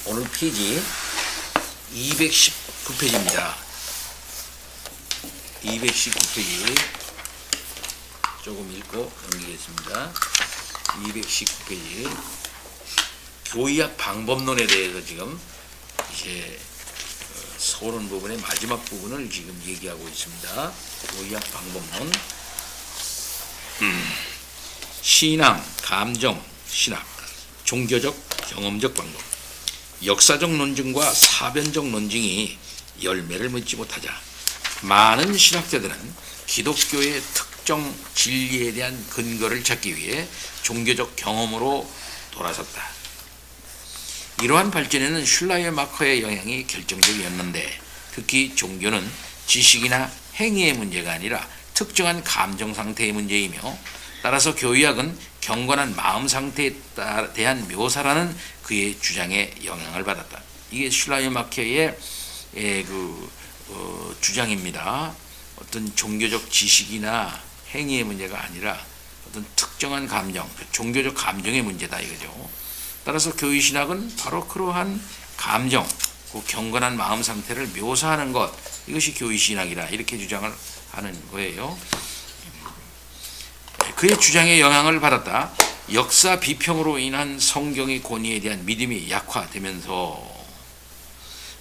오늘 페이지 219페이지입니다. 219페이지 조금 읽고 넘기겠습니다. 219페이지 교의학 방법론에 대해서 지금 이제 서론 부분의 마지막 부분을 지금 얘기하고 있습니다. 교의학 방법론. 신앙, 감정, 신학, 종교적, 경험적 방법, 역사적 논증과 사변적 논증이 열매를 맺지 못하자 많은 신학자들은 기독교의 특정 진리에 대한 근거를 찾기 위해 종교적 경험으로 돌아섰다. 이러한 발전에는 슐라이어마커의 영향이 결정적이었는데, 특히 종교는 지식이나 행위의 문제가 아니라 특정한 감정 상태의 문제이며, 따라서 교의학은 경건한 마음 상태에 대한 묘사라는 그의 주장에 영향을 받았다. 이게 슐라이어마커의 주장입니다. 어떤 종교적 지식이나 행위의 문제가 아니라 어떤 특정한 감정, 종교적 감정의 문제다 이거죠. 따라서 교의신학은 바로 그러한 감정, 그 경건한 마음 상태를 묘사하는 것, 이것이 교의신학이라 이렇게 주장을 하는 거예요. 그의 주장에 영향을 받았다. 역사 비평으로 인한 성경의 권위에 대한 믿음이 약화되면서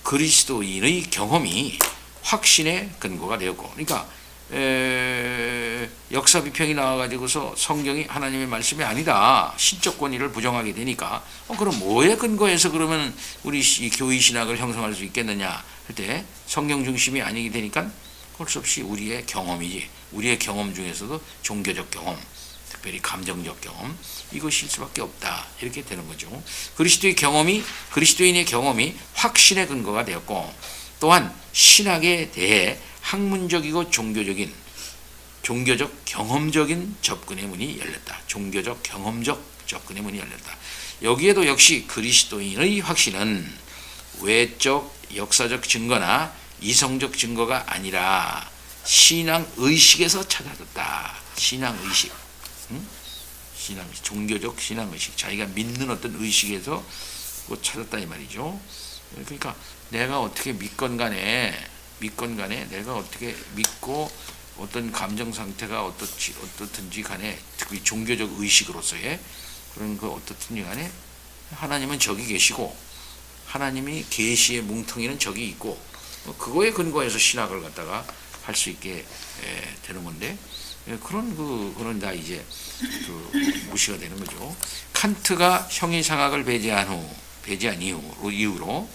그리스도인의 경험이 확신의 근거가 되었고, 그러니까 역사 비평이 나와가지고서 성경이 하나님의 말씀이 아니다, 신적 권위를 부정하게 되니까 그럼 뭐에 근거해서 그러면 우리 교의 신학을 형성할 수 있겠느냐 할 때 성경 중심이 아니게 되니까 할 수 없이 우리의 경험이지, 우리의 경험 중에서도 종교적 경험, 특별히 감정적 경험, 이것일 수밖에 없다 이렇게 되는 거죠. 그리스도인의 경험이 확신의 근거가 되었고, 또한 신학에 대해 학문적이고 종교적 경험적인 접근의 문이 열렸다. 종교적 경험적 접근의 문이 열렸다. 여기에도 역시 그리스도인의 확신은 외적 역사적 증거나 이성적 증거가 아니라 신앙의식에서 찾아졌다. 신앙의식, 신앙의식, 종교적 신앙의식, 자기가 믿는 어떤 의식에서 찾았다 이 말이죠. 그러니까 내가 어떻게 믿건 간에 내가 어떻게 믿고 어떤 감정 상태가 어떻든지 간에, 특히 종교적 의식으로서의 그런 어떻든지 간에 하나님은 저기 계시고 하나님이 계시의 뭉텅이는 저기 있고, 그거에 근거해서 신학을 갖다가 할 수 있게 되는 건데, 그런 다 이제 무시가 되는 거죠. 칸트가 형이상학을 배제한 이후로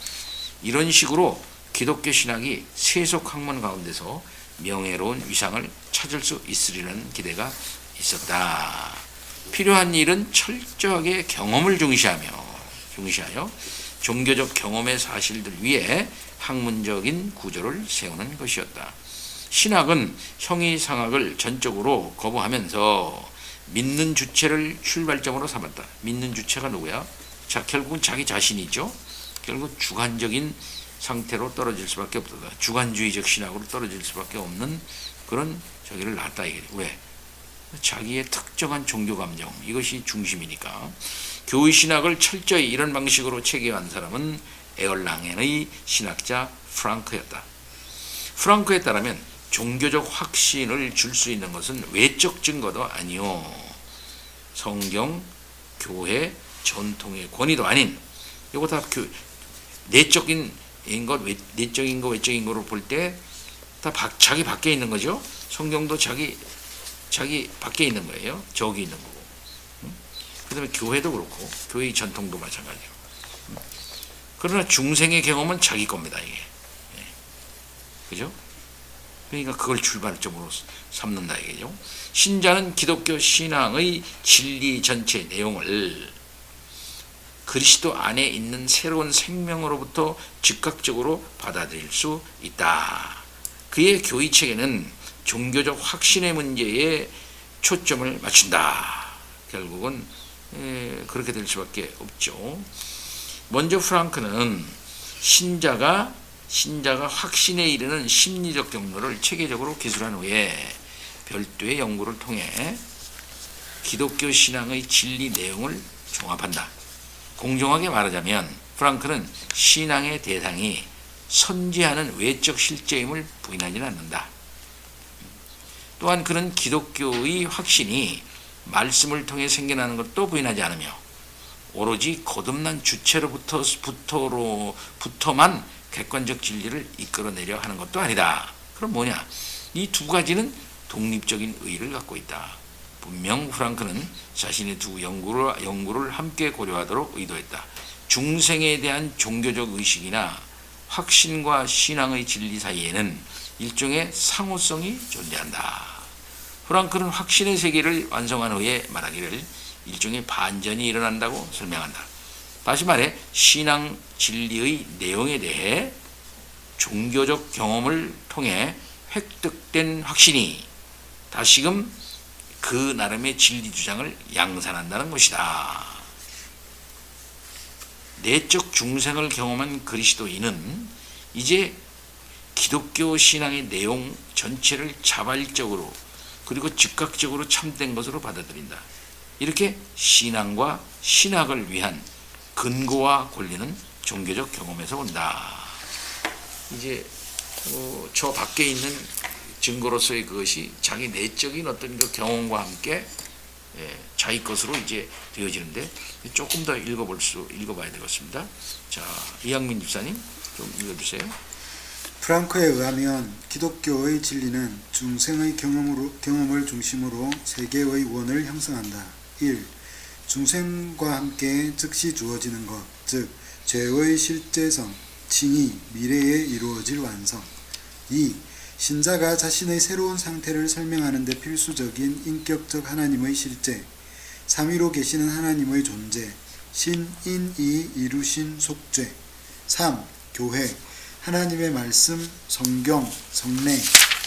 이런 식으로 기독교 신학이 세속 학문 가운데서 명예로운 위상을 찾을 수 있으리라는 기대가 있었다. 필요한 일은 철저하게 경험을 중시하여 종교적 경험의 사실들 위에 학문적인 구조를 세우는 것이었다. 신학은 형이상학을 전적으로 거부하면서 믿는 주체를 출발점으로 삼았다. 믿는 주체가 누구야? 결국은 자기 자신이죠. 결국 주관적인 상태로 떨어질 수밖에 없다. 주관주의적 신학으로 떨어질 수밖에 없는 그런 저기를 낳았다 이게. 왜? 자기의 특정한 종교 감정, 이것이 중심이니까. 교의 신학을 철저히 이런 방식으로 체계한 사람은 에얼랑헨의 신학자 프랑크였다. 프랑크에 따르면 종교적 확신을 줄 수 있는 것은 외적 증거도 아니요, 성경, 교회, 전통의 권위도 아닌, 이거 다 내적인 것, 외적인 거로 볼 때 다 자기 밖에 있는 거죠. 성경도 자기 밖에 있는 거예요. 저기 있는 거고. 그 다음에 교회도 그렇고, 교회의 전통도 마찬가지고. 그러나 중생의 경험은 자기 겁니다, 이게. 그죠? 그러니까 그걸 출발점으로 삼는다, 이게죠. 신자는 기독교 신앙의 진리 전체 내용을 그리스도 안에 있는 새로운 생명으로부터 즉각적으로 받아들일 수 있다. 그의 교의 체계는 종교적 확신의 문제에 초점을 맞춘다. 결국은 그렇게 될 수밖에 없죠. 먼저 프랑크는 신자가 확신에 이르는 심리적 경로를 체계적으로 기술한 후에 별도의 연구를 통해 기독교 신앙의 진리 내용을 종합한다. 공정하게 말하자면 프랑크는 신앙의 대상이 선지하는 외적 실제임을 부인하지는 않는다. 또한 그는 기독교의 확신이 말씀을 통해 생겨나는 것도 부인하지 않으며 오로지 거듭난 주체로부터만 객관적 진리를 이끌어내려 하는 것도 아니다. 그럼 뭐냐? 이 두 가지는 독립적인 의의를 갖고 있다. 분명 프랑크는 자신의 두 연구를 함께 고려하도록 의도했다. 중생에 대한 종교적 의식이나 확신과 신앙의 진리 사이에는 일종의 상호성이 존재한다. 프랑크는 확신의 세계를 완성한 후에 말하기를 일종의 반전이 일어난다고 설명한다. 다시 말해 신앙 진리의 내용에 대해 종교적 경험을 통해 획득된 확신이 다시금 그 나름의 진리 주장을 양산한다는 것이다. 내적 중생을 경험한 그리스도인은 이제 기독교 신앙의 내용 전체를 자발적으로 그리고 즉각적으로 참된 것으로 받아들인다. 이렇게 신앙과 신학을 위한 근거와 권리는 종교적 경험에서 온다. 이제 저 밖에 있는 증거로서의 그것이 자기 내적인 어떤 그 경험과 함께 자기 것으로 이제 되어지는데 조금 더 읽어봐야 되겠습니다. 자, 이양민 집사님 좀 읽어주세요. 프랑크에 의하면 기독교의 진리는 중생의 경험을 중심으로 세계의 원을 형성한다. 1. 중생과 함께 즉시 주어지는 것, 즉 죄의 실제성, 칭의, 미래에 이루어질 완성. 2. 신자가 자신의 새로운 상태를 설명하는 데 필수적인 인격적 하나님의 실제, 삼위로 계시는 하나님의 존재, 신인이 이루신 속죄. 3. 교회, 하나님의 말씀, 성경, 성례,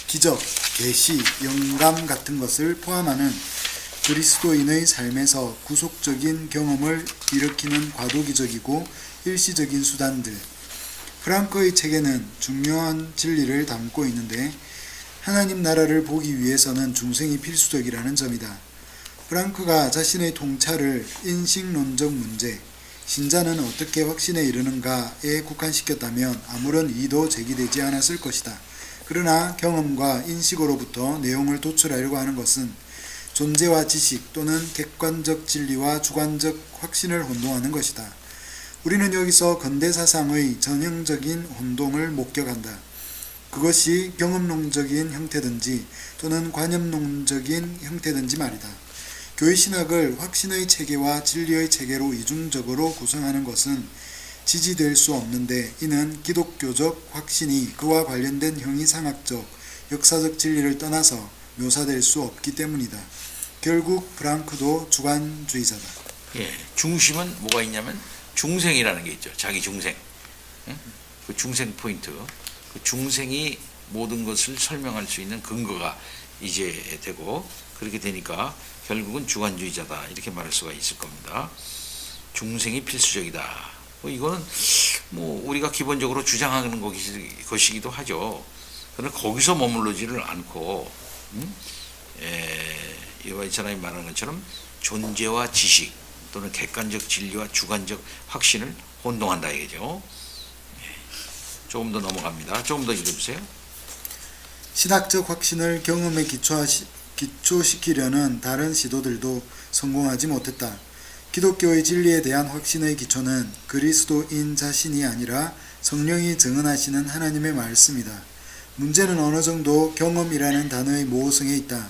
기적, 계시, 영감 같은 것을 포함하는 그리스도인의 삶에서 구속적인 경험을 일으키는 과도기적이고 일시적인 수단들. 프랑크의 책에는 중요한 진리를 담고 있는데 하나님 나라를 보기 위해서는 중생이 필수적이라는 점이다. 프랑크가 자신의 통찰을 인식론적 문제, 신자는 어떻게 확신에 이르는가에 국한시켰다면 아무런 이의도 제기되지 않았을 것이다. 그러나 경험과 인식으로부터 내용을 도출하려고 하는 것은 존재와 지식 또는 객관적 진리와 주관적 확신을 혼동하는 것이다. 우리는 여기서 근대사상의 전형적인 혼동을 목격한다. 그것이 경험론적인 형태든지 또는 관념론적인 형태든지 말이다. 교회 신학을 확신의 체계와 진리의 체계로 이중적으로 구성하는 것은 지지될 수 없는데 이는 기독교적 확신이 그와 관련된 형이상학적, 역사적 진리를 떠나서 묘사될 수 없기 때문이다. 결국 프랑크도 주관주의자다. 예, 중심은 뭐가 있냐면 중생이라는 게 있죠. 자기 중생. 그 중생 포인트. 그 중생이 모든 것을 설명할 수 있는 근거가 이제 되고 그렇게 되니까 결국은 주관주의자다. 이렇게 말할 수가 있을 겁니다. 중생이 필수적이다. 이거는 뭐 우리가 기본적으로 주장하는 것이기도 하죠. 그러나 거기서 머물러지를 않고 이와 이 사람이 말하는 것처럼 존재와 지식 또는 객관적 진리와 주관적 확신을 혼동한다 이거죠. 조금 더 넘어갑니다. 조금 더 읽어주세요. 신학적 확신을 경험에 기초시키려는 다른 시도들도 성공하지 못했다. 기독교의 진리에 대한 확신의 기초는 그리스도인 자신이 아니라 성령이 증언하시는 하나님의 말씀이다. 문제는 어느 정도 경험이라는 단어의 모호성에 있다.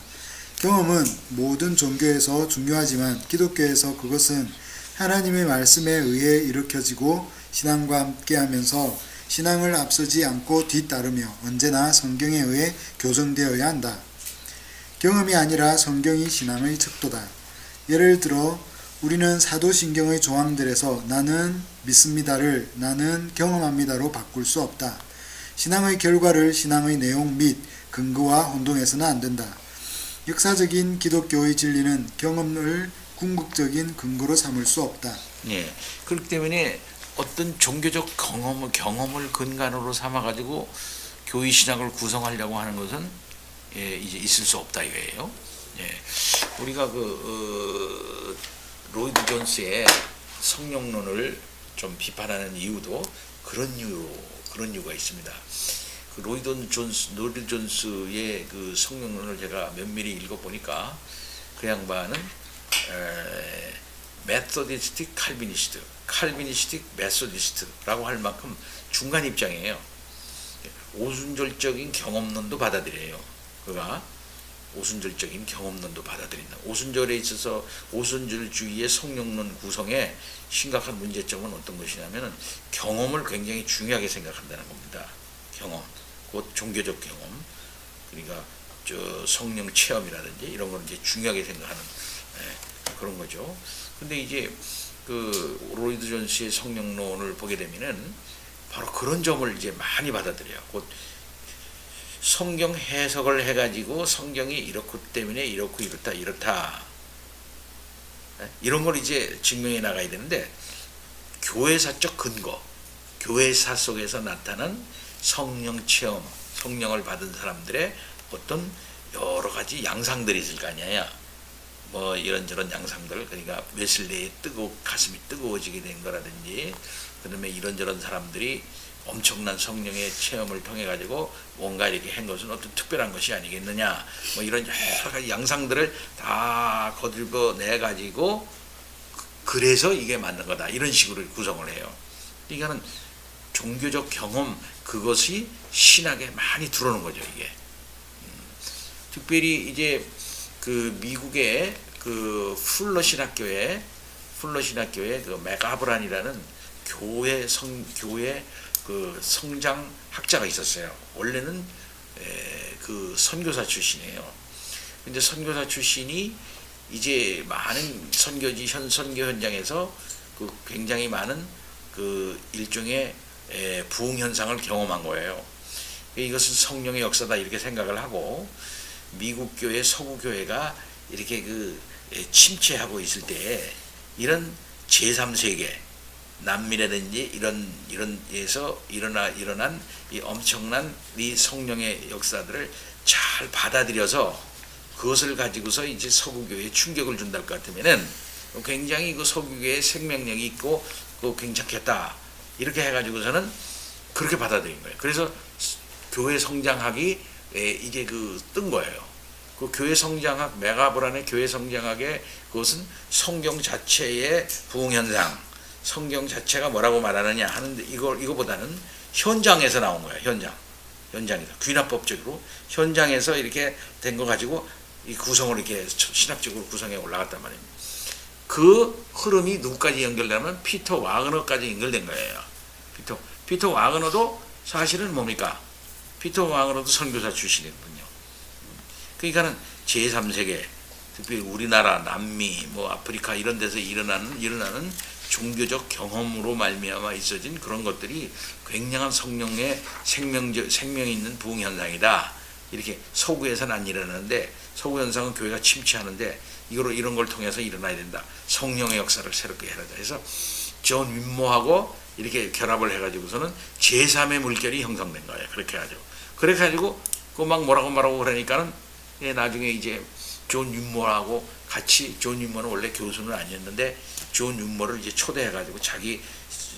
경험은 모든 종교에서 중요하지만 기독교에서 그것은 하나님의 말씀에 의해 일으켜지고 신앙과 함께하면서 신앙을 앞서지 않고 뒤따르며 언제나 성경에 의해 교정되어야 한다. 경험이 아니라 성경이 신앙의 척도다. 예를 들어 우리는 사도신경의 조항들에서 나는 믿습니다를 나는 경험합니다로 바꿀 수 없다. 신앙의 결과를 신앙의 내용 및 근거와 혼동해서는 안 된다. 역사적인 기독교의 진리는 경험을 궁극적인 근거로 삼을 수 없다. 예, 그렇기 때문에 어떤 종교적 경험을 근간으로 삼아가지고 교회 신학을 구성하려고 하는 것은 이제 있을 수 없다 이거예요. 예, 우리가 로이드 존스의 성령론을 좀 비판하는 이유도 그런 이유가 있습니다. 그 로이드 존스의 그 성경론을 제가 면밀히 읽어보니까 그 양반은 메소디스틱 칼비니스틱 메소디스트라고 할 만큼 중간 입장이에요. 오순절적인 경험론도 받아들여요. 그가 오순절적인 경험론도 받아들인다. 오순절에 있어서 오순절주의의 성령론 구성에 심각한 문제점은 어떤 것이냐면 경험을 굉장히 중요하게 생각한다는 겁니다. 경험, 곧 종교적 경험, 그러니까 저 성령 체험이라든지 이런 걸 이제 중요하게 생각하는 그런 거죠. 근데 이제 그 로이드 존스의 성령론을 보게 되면은 바로 그런 점을 이제 많이 받아들여요. 곧 성경 해석을 해가지고 성경이 이렇기 때문에 이렇고 이렇다 이런 걸 이제 증명해 나가야 되는데 교회사적 근거, 교회사 속에서 나타난 성령 체험, 성령을 받은 사람들의 어떤 여러 가지 양상들이 있을 거 아니에요. 뭐 이런저런 양상들, 그러니까 웨슬리의 가슴이 뜨거워지게 된 거라든지, 그다음에 이런저런 사람들이 엄청난 성령의 체험을 통해 가지고 뭔가 이렇게 한 것은 어떤 특별한 것이 아니겠느냐, 뭐 이런 여러 가지 양상들을 다 거들고 내 가지고 그래서 이게 맞는 거다 이런 식으로 구성을 해요. 그러니까는 종교적 경험, 그것이 신학에 많이 들어오는 거죠. 이게 특별히 이제 그 미국의 그 풀러 신학교에 그 맥아브란이라는 교회 그 성장 학자가 있었어요. 원래는 그 선교사 출신이에요. 근데 선교사 출신이 이제 많은 선교 현장에서 그 굉장히 많은 그 일종의 부흥 현상을 경험한 거예요. 이것은 성령의 역사다 이렇게 생각을 하고, 미국 교회, 서구 교회가 이렇게 그 침체하고 있을 때 이런 제3세계 난민이라든지 이런에서 일어난 이 엄청난 이 성령의 역사들을 잘 받아들여서 그것을 가지고서 이제 서구 교회에 충격을 준다할 것 같으면은 굉장히 그 서구 교회의 생명력이 있고 그 괜찮겠다 이렇게 해가지고서는 그렇게 받아들인 거예요. 그래서 교회 성장학이 이게 그 뜬 거예요. 그 교회 성장학, 메가브란의 교회 성장학의 그것은 성경 자체의 부흥 현상, 성경 자체가 뭐라고 말하느냐 하는데 이거보다는 현장에서 나온 거예요. 현장에서 귀납법적으로 현장에서 이렇게 된 거 가지고 이 구성을 이렇게 신학적으로 구성해 올라갔단 말입니다. 그 흐름이 누구까지 연결되면 피터 와그너까지 연결된 거예요. 피터 와그너도 사실은 뭡니까? 피터 와그너도 선교사 출신이거든요. 그러니까는 제3세계, 특별히 우리나라, 남미, 뭐 아프리카 이런 데서 일어나는 종교적 경험으로 말미암아 있어진 그런 것들이 굉장한 성령의 생명 있는 부흥 현상이다. 이렇게 서구에서는 안 일어나는데, 서구 현상은 교회가 침체하는데 이런 걸 통해서 일어나야 된다. 성령의 역사를 새롭게 해야 된다. 그래서 존 윈모하고 이렇게 결합을 해가지고서는 제3의 물결이 형성된 거예요. 그렇게 해가지고 그 막 뭐라고 그러니까는 나중에 이제 존 윈모하고 같이, 존 윈모는 원래 교수는 아니었는데 존 윈모를 이제 초대해가지고 자기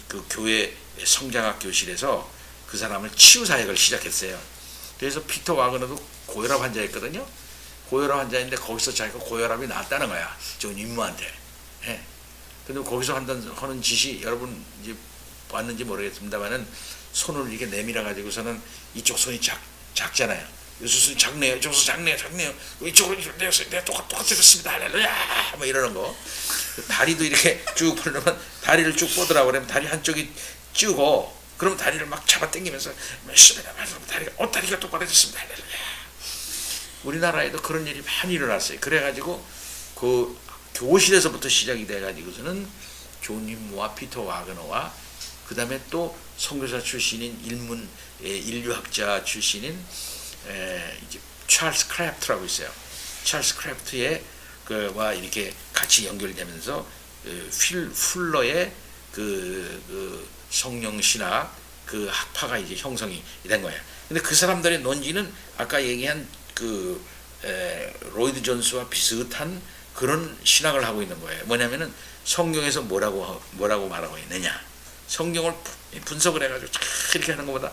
그 교회 성장학 교실에서 그 사람을 치유 사역을 시작했어요. 그래서 피터 와그너도 고혈압 환자였거든요. 고혈압 환자인데 거기서 자기가 고혈압이 나았다는 거야. 존 윈모한테. 근데 거기서 하는 짓이 여러분 이제 봤는지 모르겠습니다만은 손을 이렇게 내밀어 가지고서는 이쪽 손이 작잖아요. 이쪽 손이 작네요. 이쪽 손 작네요. 이쪽으로 내가 똑같았습니다. 할렐루야. 뭐 이러는 거. 다리도 이렇게 쭉 펴려면 다리를 쭉 뻗으라고 그러면 다리 한쪽이 찌고, 그럼 다리를 막 잡아 당기면서 다리가 똑바로졌습니다. 할렐루야. 우리나라에도 그런 일이 많이 일어났어요. 그래가지고 그 교실에서부터 시작이 돼가지고서는 존 윈모와 피터 와그너와 그 다음에 또 선교사 출신인 인류학자 출신인 이제 찰스 크래프트라고 있어요. 찰스 크래프트의 그와 이렇게 같이 연결되면서 풀러의 그 성령 신학 그 학파가 이제 형성이 된 거예요. 근데 그 사람들의 논지는 아까 얘기한 그 로이드 존스와 비슷한 그런 신학을 하고 있는 거예요. 뭐냐면은 성경에서 뭐라고 말하고 있느냐, 성경을 분석을 해가지고 이렇게 하는 것보다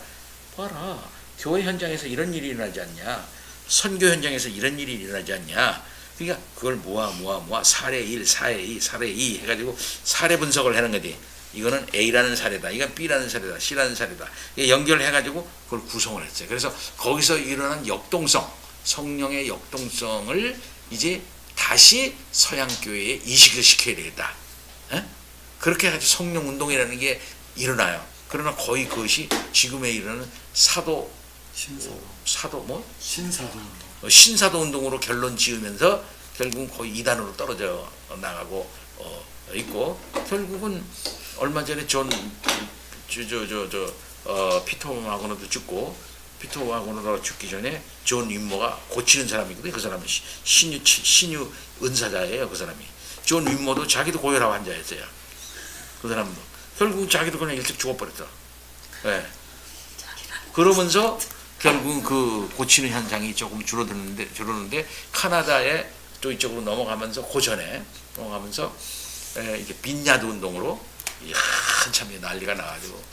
봐라, 교회 현장에서 이런 일이 일어나지 않냐, 선교 현장에서 이런 일이 일어나지 않냐. 그러니까 그걸 모아 사례 1, 사례 2, 사례 2 해가지고 사례 분석을 하는 거지. 이거는 A라는 사례다, 이건 B라는 사례다, C라는 사례다. 연결해가지고 그걸 구성을 했어요. 그래서 거기서 일어난 역동성, 성령의 역동성을 이제 다시 서양교회에 이식을 시켜야 되겠다. 에? 그렇게 해가지고 성령운동이라는 게 일어나요. 그러나 거의 그것이 지금에 이르는 신사도 운동으로 결론 지으면서 결국은 거의 이단으로 떨어져 나가고 있고, 결국은 얼마 전에 피터 와고너도 죽고, 피터 와고너가 죽기 전에 존 윈모가 고치는 사람이거든요. 그 사람은 신유 은사자예요. 그 사람이. 존 윈모도 자기도 고혈압 환자였어요. 그 사람도 결국 자기도 그냥 일찍 죽어버렸어. 네. 그러면서 결국은 그 고치는 현상이 조금 줄어드는데 카나다에 또 이쪽으로 넘어가면서 고전에 넘어가면서 이제 빈야드 운동으로 한참 난리가 나가지고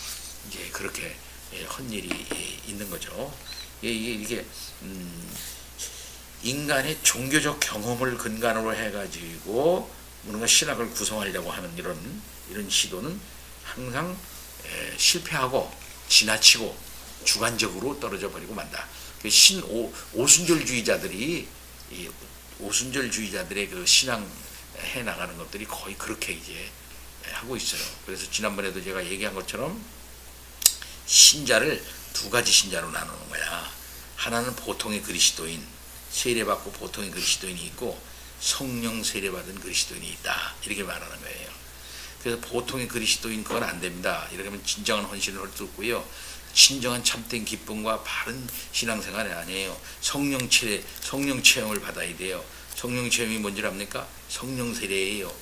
이제 그렇게 헛일이 있는 거죠. 이게 인간의 종교적 경험을 근간으로 해가지고 뭔가 신학을 구성하려고 하는 이런 시도는 항상 실패하고 지나치고 주관적으로 떨어져 버리고 만다. 오순절주의자들의 그 신앙 해 나가는 것들이 거의 그렇게 이제 하고 있어요. 그래서 지난번에도 제가 얘기한 것처럼 신자를 두 가지 신자로 나누는 거야. 하나는 보통의 그리스도인, 세례받고 보통의 그리스도인이 있고 성령 세례받은 그리스도인이 있다, 이렇게 말하는 거예요. 그래서 보통의 그리스도인 그건 안 됩니다. 이렇게 하면 진정한 헌신을 할 수 없고요, 진정한 참된 기쁨과 바른 신앙생활이 아니에요. 성령 체험을 받아야 돼요. 성령 체험이 뭔지 압니까? 성령 세례예요.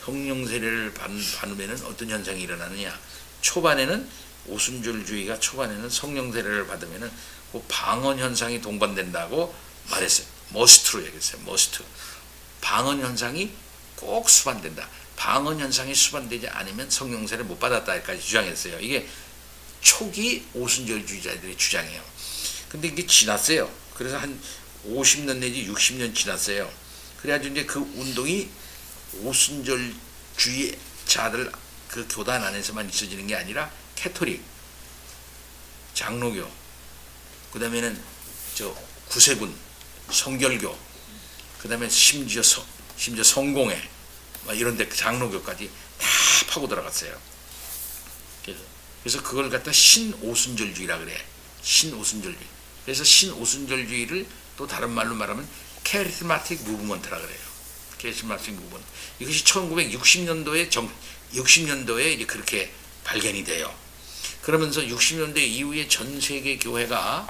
성령 세례를 받으면 어떤 현상이 일어나느냐? 초반에는 오순절주의가 초반에는 성령 세례를 받으면은 그 방언 현상이 동반된다고 말했어요. 머스트로 얘기했어요. 머스트. 방언 현상이 꼭 수반된다. 방언 현상이 수반되지 않으면 성령 세례를 못 받았다까지 주장했어요. 이게 초기 오순절주의자들의 주장이에요. 근데 이게 지났어요. 그래서 한 50년 내지 60년 지났어요. 그래가지고 이제 그 운동이 오순절주의자들 그 교단 안에서만 있어지는 게 아니라 캐토릭, 장로교, 그 다음에는 구세군, 성결교, 그 다음에 심지어 성공회, 이런데 장로교까지 다 파고 들어갔어요. 그래서 그걸 갖다 신오순절주의라 그래. 신오순절주의. 그래서 신오순절주의를 또 다른 말로 말하면 캐리스마틱 무브먼트라 그래요. 캐리스마틱 무브먼트. 이것이 1960년도에 이제 그렇게 발견이 돼요. 그러면서 60년대 이후에 전 세계 교회가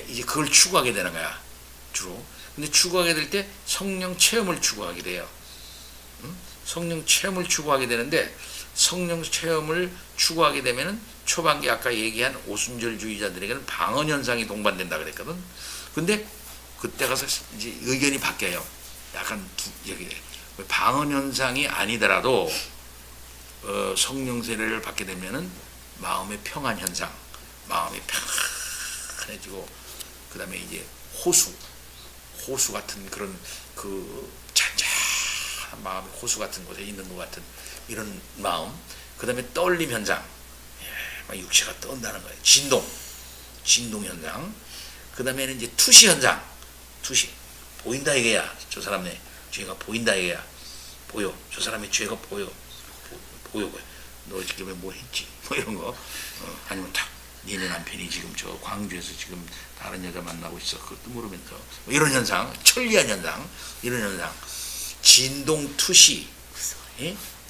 이제 그걸 추구하게 되는 거야, 주로. 근데 추구하게 될 때 성령 체험을 추구하게 돼요. 성령 체험을 추구하게 되는데, 성령 체험을 추구하게 되면은 초반기 아까 얘기한 오순절주의자들에게는 방언 현상이 동반된다 그랬거든. 근데 그때 가서 이제 의견이 바뀌어요. 약간 여기 방언 현상이 아니더라도 성령 세례를 받게 되면은 마음의 평안 현상, 마음이 평안해지고, 그 다음에 이제 호수 같은 그런 그 잔잔한 마음의 호수 같은 곳에 있는 것 같은 이런 마음, 그 다음에 떨림 현상, 막 육체가 떤다는 거예요. 진동 현상, 그 다음에는 이제 투시 현상, 투시, 보인다 이게야. 저 사람의 죄가 보인다 이게야. 보여. 저 사람의 죄가 보여. 너 지금 뭐 했지? 뭐 이런 거. 아니면 딱 니네 남편이 지금 저 광주에서 지금 다른 여자 만나고 있어. 그것도 모르면서. 뭐 이런 현상, 천리한 현상, 이런 현상, 진동 투시,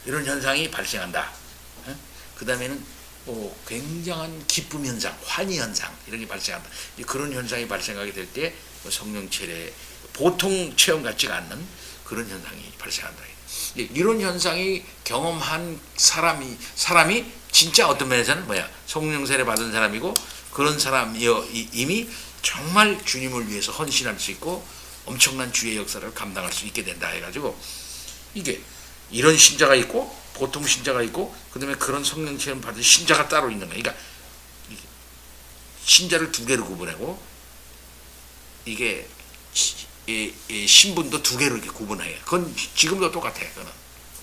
이런 현상이 발생한다. 그 다음에는 굉장한 기쁨 현상, 환희 현상, 이런 게 발생한다. 그런 현상이 발생하게 될 때 성령 체례, 보통 체험 같지가 않는 그런 현상이 발생한다. 이런 현상이 경험한 사람이 진짜 어떤 면에서는 성령 세례 받은 사람이고, 그런 사람이 이미 정말 주님을 위해서 헌신할 수 있고 엄청난 주의 역사를 감당할 수 있게 된다 해가지고, 이게 이런 신자가 있고 보통 신자가 있고 그다음에 그런 성령 체험 받은 신자가 따로 있는 거예요. 그러니까 신자를 두 개로 구분하고 이게 이 신분도 두 개로 이렇게 구분해요. 그건 지금도 똑같아요.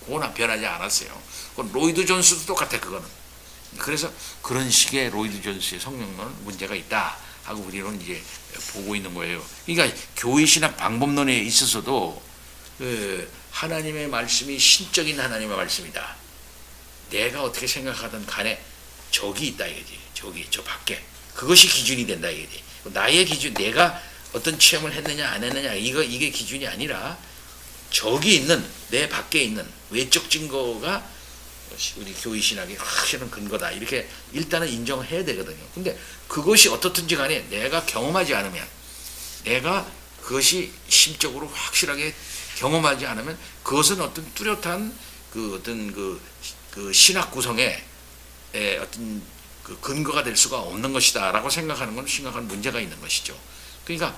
그거는 변하지 않았어요. 그건 로이드 존스도 똑같아. 그거는. 그래서 그런 식의 로이드 존스의 성령론은 문제가 있다 하고 우리는 이제 보고 있는 거예요. 그러니까 교회 신학 방법론에 있어서도 하나님의 말씀이 신적인 하나님의 말씀이다. 내가 어떻게 생각하든 간에 적이 있다 이거지. 저기 저 밖에 그것이 기준이 된다 이거지. 나의 기준, 내가 어떤 체험을 했느냐 안 했느냐 이게 기준이 아니라 적이 있는 내 밖에 있는 외적 증거가 우리 교회 신학의 확실한 근거다 이렇게 일단은 인정해야 되거든요. 근데 그것이 어떻든지 간에 내가 경험하지 않으면, 내가 그것이 심적으로 확실하게 경험하지 않으면 그것은 어떤 뚜렷한 그 어떤 그 신학 구성에 어떤 그 근거가 될 수가 없는 것이다라고 생각하는 건 심각한 문제가 있는 것이죠. 그러니까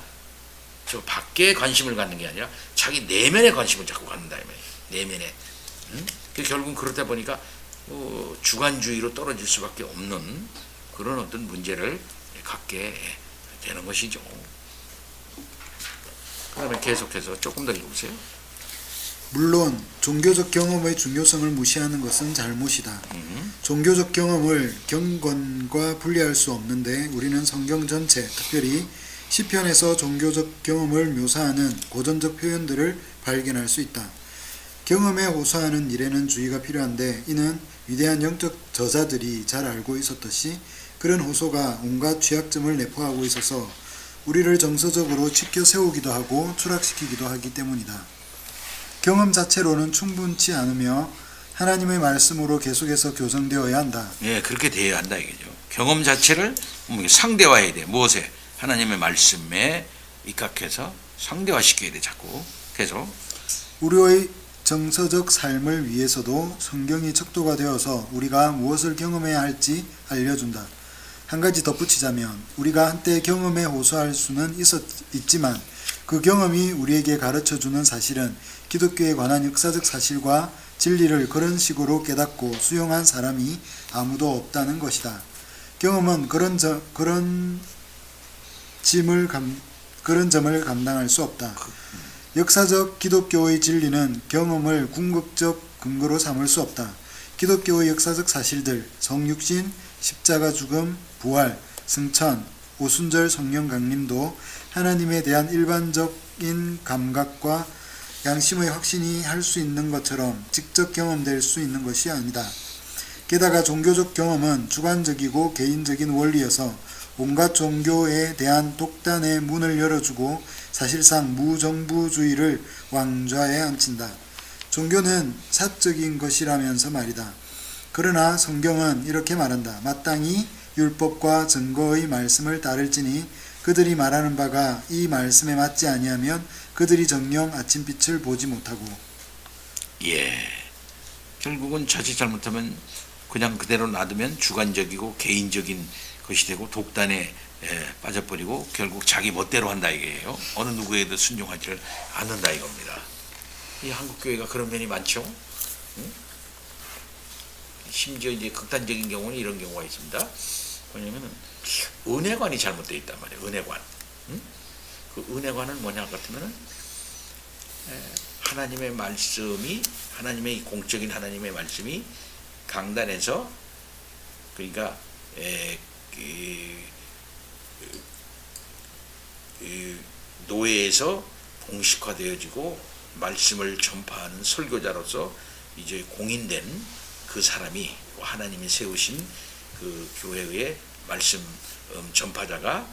저 밖에 관심을 갖는 게 아니라 자기 내면에 관심을 자꾸 갖는다 이 말이에요. 내면에. 결국은 그러다 보니까 주관주의로 떨어질 수밖에 없는 그런 어떤 문제를 갖게 되는 것이죠. 그 다음에 계속해서 조금 더 읽어보세요. 물론 종교적 경험의 중요성을 무시하는 것은 잘못이다. 종교적 경험을 경건과 분리할 수 없는데 우리는 성경 전체, 특별히 시편에서 종교적 경험을 묘사하는 고전적 표현들을 발견할 수 있다. 경험에 호소하는 일에는 주의가 필요한데 이는 위대한 영적 저자들이 잘 알고 있었듯이 그런 호소가 온갖 취약점을 내포하고 있어서 우리를 정서적으로 치켜 세우기도 하고 추락시키기도 하기 때문이다. 경험 자체로는 충분치 않으며 하나님의 말씀으로 계속해서 교정되어야 한다. 예, 그렇게 되어야 한다 이거죠. 경험 자체를 상대화해야 돼. 무엇에? 하나님의 말씀에 입각해서 상대화시켜야 돼. 자꾸 계속. 우리의 정서적 삶을 위해서도 성경이 척도가 되어서 우리가 무엇을 경험해야 할지 알려준다. 한 가지 덧붙이자면 우리가 한때 경험에 호소할 수는 있지만 그 경험이 우리에게 가르쳐주는 사실은 기독교에 관한 역사적 사실과 진리를 그런 식으로 깨닫고 수용한 사람이 아무도 없다는 것이다. 경험은 그런 점을 감당할 수 없다. 역사적 기독교의 진리는 경험을 궁극적 근거로 삼을 수 없다. 기독교의 역사적 사실들, 성육신, 십자가 죽음, 부활, 승천, 오순절 성령 강림도 하나님에 대한 일반적인 감각과 양심의 확신이 할 수 있는 것처럼 직접 경험될 수 있는 것이 아니다. 게다가 종교적 경험은 주관적이고 개인적인 원리여서 온갖 종교에 대한 독단의 문을 열어주고 사실상 무정부주의를 왕좌에 앉힌다. 종교는 사적인 것이라면서 말이다. 그러나 성경은 이렇게 말한다. 마땅히 율법과 증거의 말씀을 따를지니 그들이 말하는 바가 이 말씀에 맞지 아니하면 그들이 정녕 아침빛을 보지 못하고. 예, 결국은 자칫 잘못하면 그냥 그대로 놔두면 주관적이고 개인적인 것이 되고 독단에 빠져버리고 결국 자기 멋대로 한다 이게요. 어느 누구에도 순종하지를 않는다 이겁니다. 이 한국 교회가 그런 면이 많죠. 응? 심지어 이제 극단적인 경우는 이런 경우가 있습니다. 뭐냐면은 은혜관이 잘못되어 있단 말이에요. 은혜관. 응? 그 은혜관은 뭐냐 같으면은 하나님의 말씀이 하나님의 공적인 하나님의 말씀이 강단에서 그러니까 노예에서 공식화되어지고 말씀을 전파하는 설교자로서 이제 공인된 그 사람이 하나님이 세우신 그 교회의 말씀 전파자가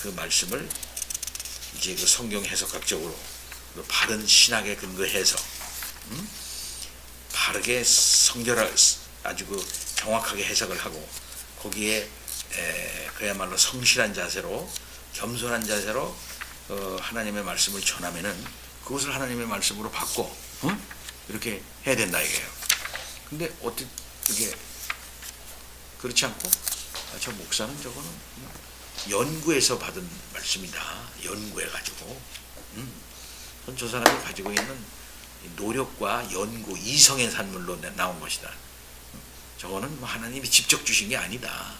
그 말씀을 이제 그 성경 해석학적으로 바른 신학에 근거해서 바르게 성결하 아주 그 정확하게 해석을 하고 거기에 그야말로 성실한 자세로 겸손한 자세로 하나님의 말씀을 전하면은 그것을 하나님의 말씀으로 받고 이렇게 해야 된다 이게요. 근데 어떻게 그렇지 않고 저 목사는 저거는 연구해서 받은 말씀이다. 연구해가지고 저 사람이 가지고 있는 노력과 연구, 이성의 산물로 나온 것이다. 저거는 뭐 하나님이 직접 주신 게 아니다.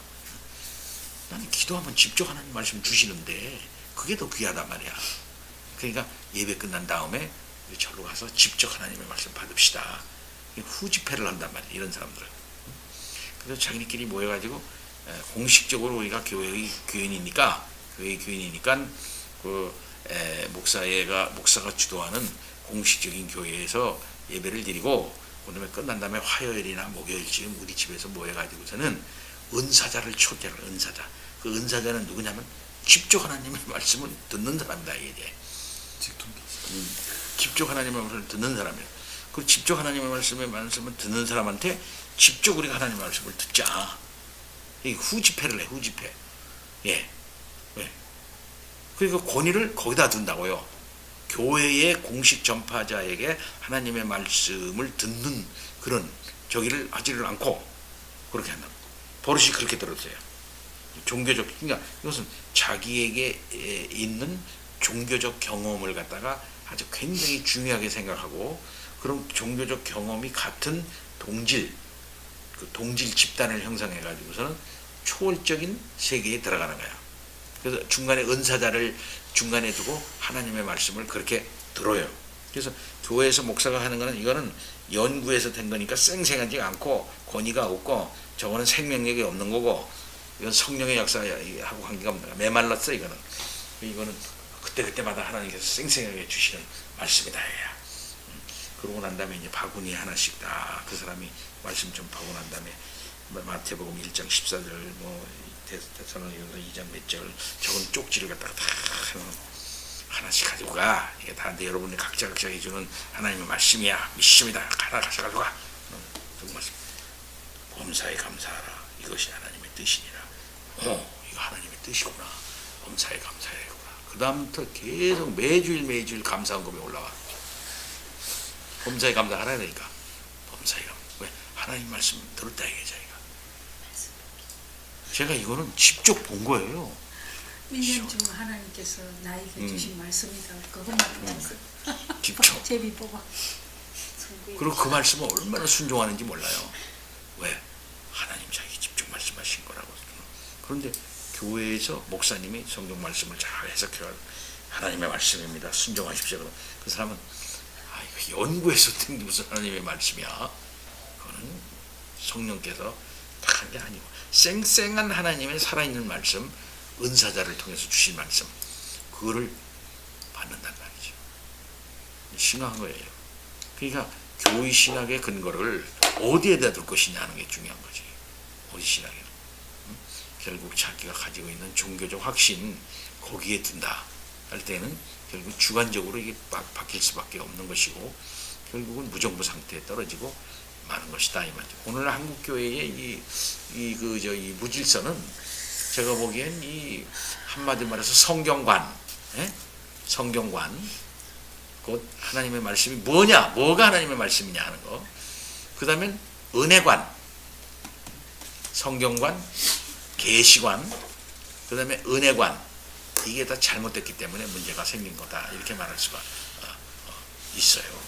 나는 기도하면 직접 하나님 말씀 주시는데 그게 더 귀하단 말이야. 그러니까 예배 끝난 다음에 절로 가서 직접 하나님의 말씀 받읍시다. 후집회를 한단 말이야, 이런 사람들은. 그래서 자기네끼리 모여가지고 공식적으로 우리가 교회의 교인이니까 그 목사가 주도하는 공식적인 교회에서 예배를 드리고, 그다음에 끝난 다음에 화요일이나 목요일쯤 우리 집에서 모여가지고서는 은사자를 초대를, 은사자. 그 은사자는 누구냐면 직접 하나님의 말씀을 듣는 사람이다, 이게. 직접 하나님의 말씀을 듣는 사람이에요. 그 직접 하나님의 말씀을 듣는 사람한테 직접 우리가 하나님의 말씀을 듣자. 이 후집회를 해, 후집회. 예. 예. 그러니까 권위를 거기다 둔다고요. 교회의 공식 전파자에게 하나님의 말씀을 듣는 그런 저기를 하지를 않고 그렇게 한다. 버릇이 그렇게 들었어요. 종교적, 그러니까 이것은 자기에게 있는 종교적 경험을 갖다가 아주 굉장히 중요하게 생각하고, 그런 종교적 경험이 같은 동질, 그 동질 집단을 형성해 가지고서는 초월적인 세계에 들어가는 거야. 그래서 중간에 은사자를 중간에 두고 하나님의 말씀을 그렇게 들어요. 그래서 교회에서 목사가 하는 거는, 이거는 연구에서 된 거니까 쌩쌩하지 않고 권위가 없고, 저거는 생명력이 없는 거고, 이건 성령의 역사하고 관계가 없는 거야. 메말랐어, 이거는. 그때마다 하나님께서 쌩쌩하게 주시는 말씀이다. 얘야. 그러고 난 다음에 이제 바구니 하나씩 다 그 사람이 말씀 좀 보고 난 다음에 마태복음 1장 14절, 데살로니가서 2장 몇 절, 적은 쪽지를 갖다가 다 하나씩 가지고 가. 이게 다 여러분이 각자 해주는 하나님의 말씀이야. 미션이다. 하나 가져가지고 가. 그 말씀. 범사에 감사하라. 이것이 하나님의 뜻이니라. 이거 하나님의 뜻이구나. 범사에 감사해구나. 그 다음부터 계속 매주일 감사헌금이 올라와. 범사에 감사하라 되니까. 범사에 감사. 왜? 하나님 말씀 들었다 이게 자기가. 제가 이거는 직접 본 거예요. 1년 중 하나님께서 나에게 주신 말씀이다. 그것만 그냥 직접. 제비 뽑아. 그리고 그 말씀을 얼마나 순종하는지 몰라요. 왜? 하나님 자기 직접 말씀하신 거라고. 그런데 교회에서 목사님이 성경 말씀을 잘 해석해가지고 하나님의 말씀입니다. 순종하십시오. 그 사람은 연구해서 든 게 무슨 하나님의 말씀이야. 그거는 성령께서 다 한 게 아니고 쌩쌩한 하나님의 살아있는 말씀, 은사자를 통해서 주신 말씀, 그거를 받는단 말이죠. 심각한 거예요. 그러니까 교회 신학의 근거를 어디에다 둘 것이냐 하는 게 중요한 거지. 어디 신학에. 결국 자기가 가지고 있는 종교적 확신 거기에 둔다 할 때는 결국 주관적으로 이게 바뀔 수밖에 없는 것이고, 결국은 무정부 상태에 떨어지고 마는 것이다 이 말이죠. 오늘 한국 교회의 이 무질서는 제가 보기엔 이 한마디 말해서 성경관, 성경관, 곧 하나님의 말씀이 뭐냐, 뭐가 하나님의 말씀이냐 하는 거. 그 다음에 은혜관, 성경관, 계시관, 그 다음에 은혜관, 이게 다 잘못됐기 때문에 문제가 생긴 거다 이렇게 말할 수가 있어요.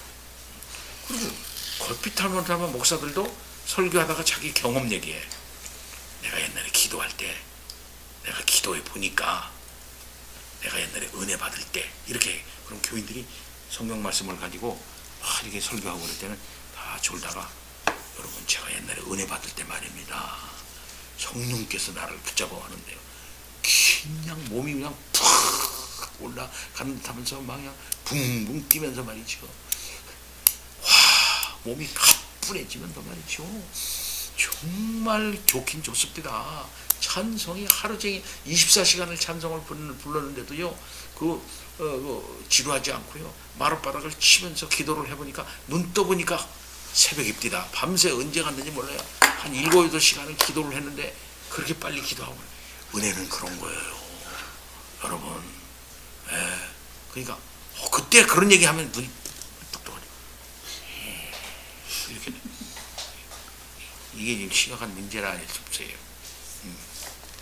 그리고 걸핏하면 목사들도 설교하다가 자기 경험 얘기해. 내가 옛날에 기도할 때, 내가 기도해 보니까, 내가 옛날에 은혜 받을 때, 이렇게. 그럼 교인들이 성경 말씀을 가지고 이렇게 설교하고 그럴 때는 다 졸다가, 여러분 제가 옛날에 은혜 받을 때 말입니다. 성령께서 나를 붙잡아 왔는데요. 그냥 몸이 그냥 푹 올라가는 듯 하면서 막 그냥 붕붕 뛰면서 말이죠. 와, 몸이 가뿐해지면서 말이죠. 정말 좋긴 좋습니다. 찬송이 하루 종일 24시간을 찬송을 불렀는데도요, 지루하지 않고요, 마룻바닥을 치면서 기도를 해보니까, 눈 떠보니까 새벽입니다. 밤새 언제 갔는지 몰라요. 한 7, 8시간을 기도를 했는데 그렇게 빨리 기도하고. 은혜는 그런 거예요, 여러분. 그러니까 그때 그런 얘기하면 눈이 똑똑하죠. 이렇게 이게 지금 심각한 문제라 아닐 수 없어요.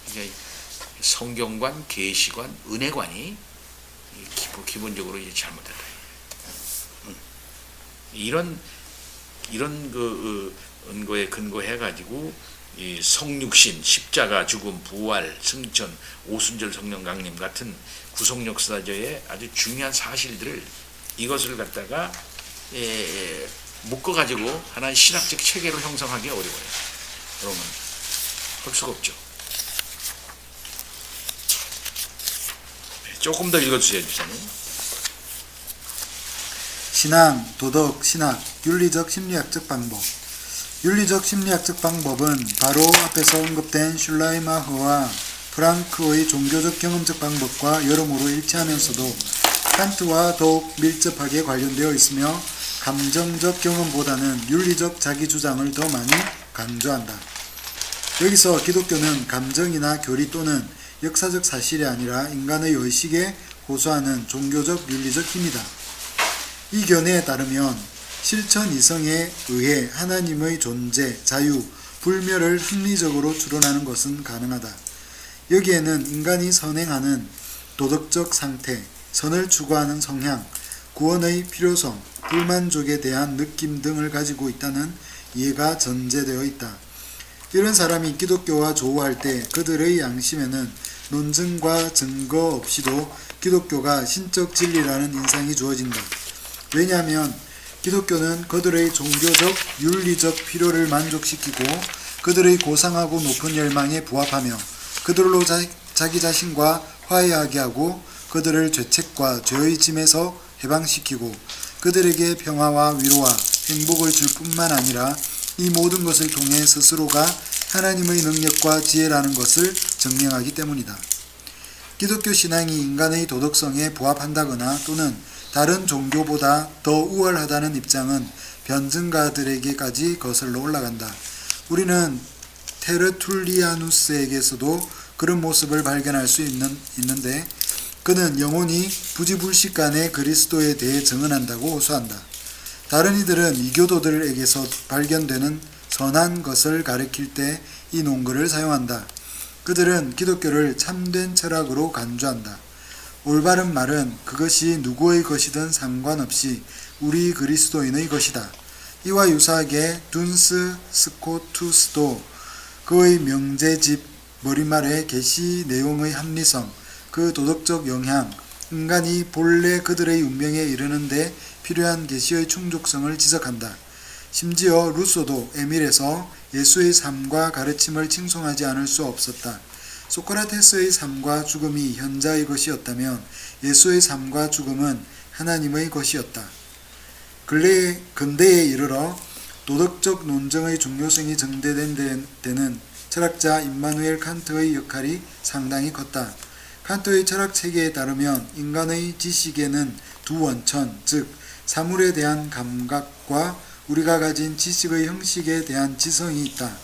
그러니까 성경관, 계시관, 은혜관이 기본적으로 이제 잘못됐다. 이런 그 은거에 근거해 가지고 이 성육신, 십자가, 죽음, 부활, 승천, 오순절 성령 강림 같은 구속 역사저의 아주 중요한 사실들을 이것을 갖다가 묶어 가지고 하나의 신학적 체계로 형성하기 어려워요. 그러면 할 수가 없죠. 조금 더 읽어주세요, 주사님. 신앙, 도덕, 신학, 윤리적 심리학적 방법. 윤리적 심리학적 방법은 바로 앞에서 언급된 슐라이마흐와 프랑크의 종교적 경험적 방법과 여러모로 일치하면서도 칸트와 더욱 밀접하게 관련되어 있으며 감정적 경험보다는 윤리적 자기주장을 더 많이 강조한다. 여기서 기독교는 감정이나 교리 또는 역사적 사실이 아니라 인간의 의식에 호소하는 종교적 윤리적 힘이다. 이 견해에 따르면 실천 이성에 의해 하나님의 존재, 자유, 불멸을 합리적으로 추론하는 것은 가능하다. 여기에는 인간이 선행하는 도덕적 상태, 선을 추구하는 성향, 구원의 필요성, 불만족에 대한 느낌 등을 가지고 있다는 이해가 전제되어 있다. 이런 사람이 기독교와 조우할 때 그들의 양심에는 논증과 증거 없이도 기독교가 신적 진리라는 인상이 주어진다. 왜냐하면 기독교는 그들의 종교적, 윤리적 필요를 만족시키고 그들의 고상하고 높은 열망에 부합하며 그들로 자기 자신과 화해하게 하고 그들을 죄책과 죄의 짐에서 해방시키고 그들에게 평화와 위로와 행복을 줄 뿐만 아니라 이 모든 것을 통해 스스로가 하나님의 능력과 지혜라는 것을 증명하기 때문이다. 기독교 신앙이 인간의 도덕성에 부합한다거나 또는 다른 종교보다 더 우월하다는 입장은 변증가들에게까지 거슬러 올라간다. 우리는 테르툴리아누스에게서도 그런 모습을 발견할 수 있는데 그는 영혼이 부지불식간에 그리스도에 대해 증언한다고 호소한다. 다른 이들은 이교도들에게서 발견되는 선한 것을 가리킬 때 이 논글을 사용한다. 그들은 기독교를 참된 철학으로 간주한다. 올바른 말은 그것이 누구의 것이든 상관없이 우리 그리스도인의 것이다. 이와 유사하게 둔스 스코투스도 그의 명제집 머릿말의 계시 내용의 합리성, 그 도덕적 영향, 인간이 본래 그들의 운명에 이르는데 필요한 계시의 충족성을 지적한다. 심지어 루소도 에밀에서 예수의 삶과 가르침을 칭송하지 않을 수 없었다. 소크라테스의 삶과 죽음이 현자의 것이었다면 예수의 삶과 죽음은 하나님의 것이었다. 근대에 이르러 도덕적 논증의 중요성이 증대된 데는 철학자 임마누엘 칸트의 역할이 상당히 컸다. 칸트의 철학 체계에 따르면 인간의 지식에는 두 원천, 즉 사물에 대한 감각과 우리가 가진 지식의 형식에 대한 지성이 있다.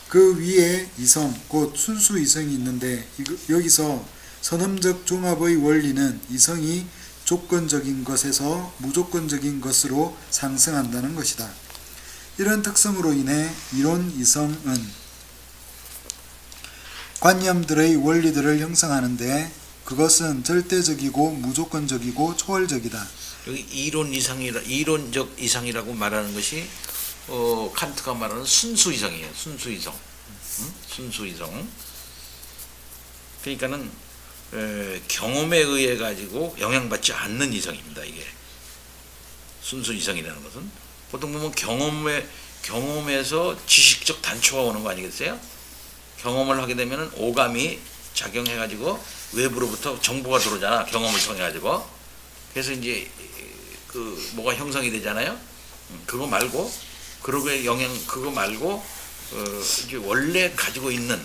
그 위에 이성, 곧 순수 이성이 있는데 여기서 선험적 종합의 원리는 이성이 조건적인 것에서 무조건적인 것으로 상승한다는 것이다. 이런 특성으로 인해 이론 이성은 관념들의 원리들을 형성하는데 그것은 절대적이고 무조건적이고 초월적이다. 여기 이론적 이상이라고 말하는 것이 칸트가 말하는 순수 이성이에요. 순수 이성. 순수 이성. 그러니까는 경험에 의해 가지고 영향받지 않는 이성입니다. 이게 순수 이성이라는 것은 보통 보면 경험에서 지식적 단초가 오는 거 아니겠어요? 경험을 하게 되면은 오감이 작용해 가지고 외부로부터 정보가 들어오잖아. 경험을 통해 가지고. 그래서 이제 그 뭐가 형성이 되잖아요. 그거 말고 그거 말고 이제 원래 가지고 있는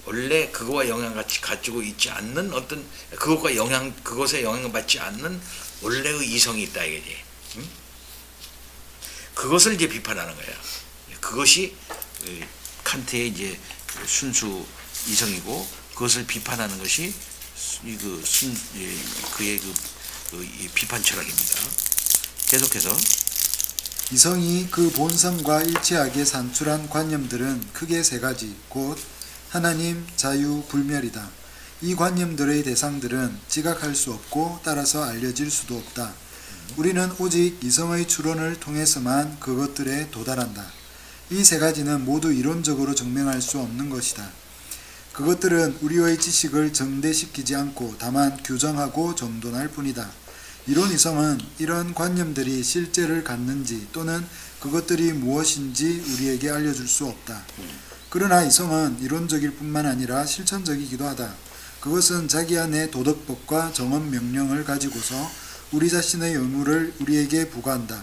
원래 그거와 영향같이 가지고 있지 않는 어떤 그것에 영향을 받지 않는 원래의 이성이 있다 이거지. 그것을 이제 비판하는 거야. 그것이 칸트의 이제 순수 이성이고 그것을 비판하는 것이 그의 이 비판 철학입니다. 계속해서 이성이 그 본성과 일치하게 산출한 관념들은 크게 세 가지, 곧 하나님, 자유, 불멸이다. 이 관념들의 대상들은 지각할 수 없고 따라서 알려질 수도 없다. 우리는 오직 이성의 추론을 통해서만 그것들에 도달한다. 이 세 가지는 모두 이론적으로 증명할 수 없는 것이다. 그것들은 우리의 지식을 정대시키지 않고 다만 규정하고 정돈할 뿐이다. 이론 이성은 이런 관념들이 실제를 갖는지 또는 그것들이 무엇인지 우리에게 알려줄 수 없다. 그러나 이성은 이론적일 뿐만 아니라 실천적이기도 하다. 그것은 자기 안에 도덕법과 정언 명령을 가지고서 우리 자신의 의무를 우리에게 부과한다.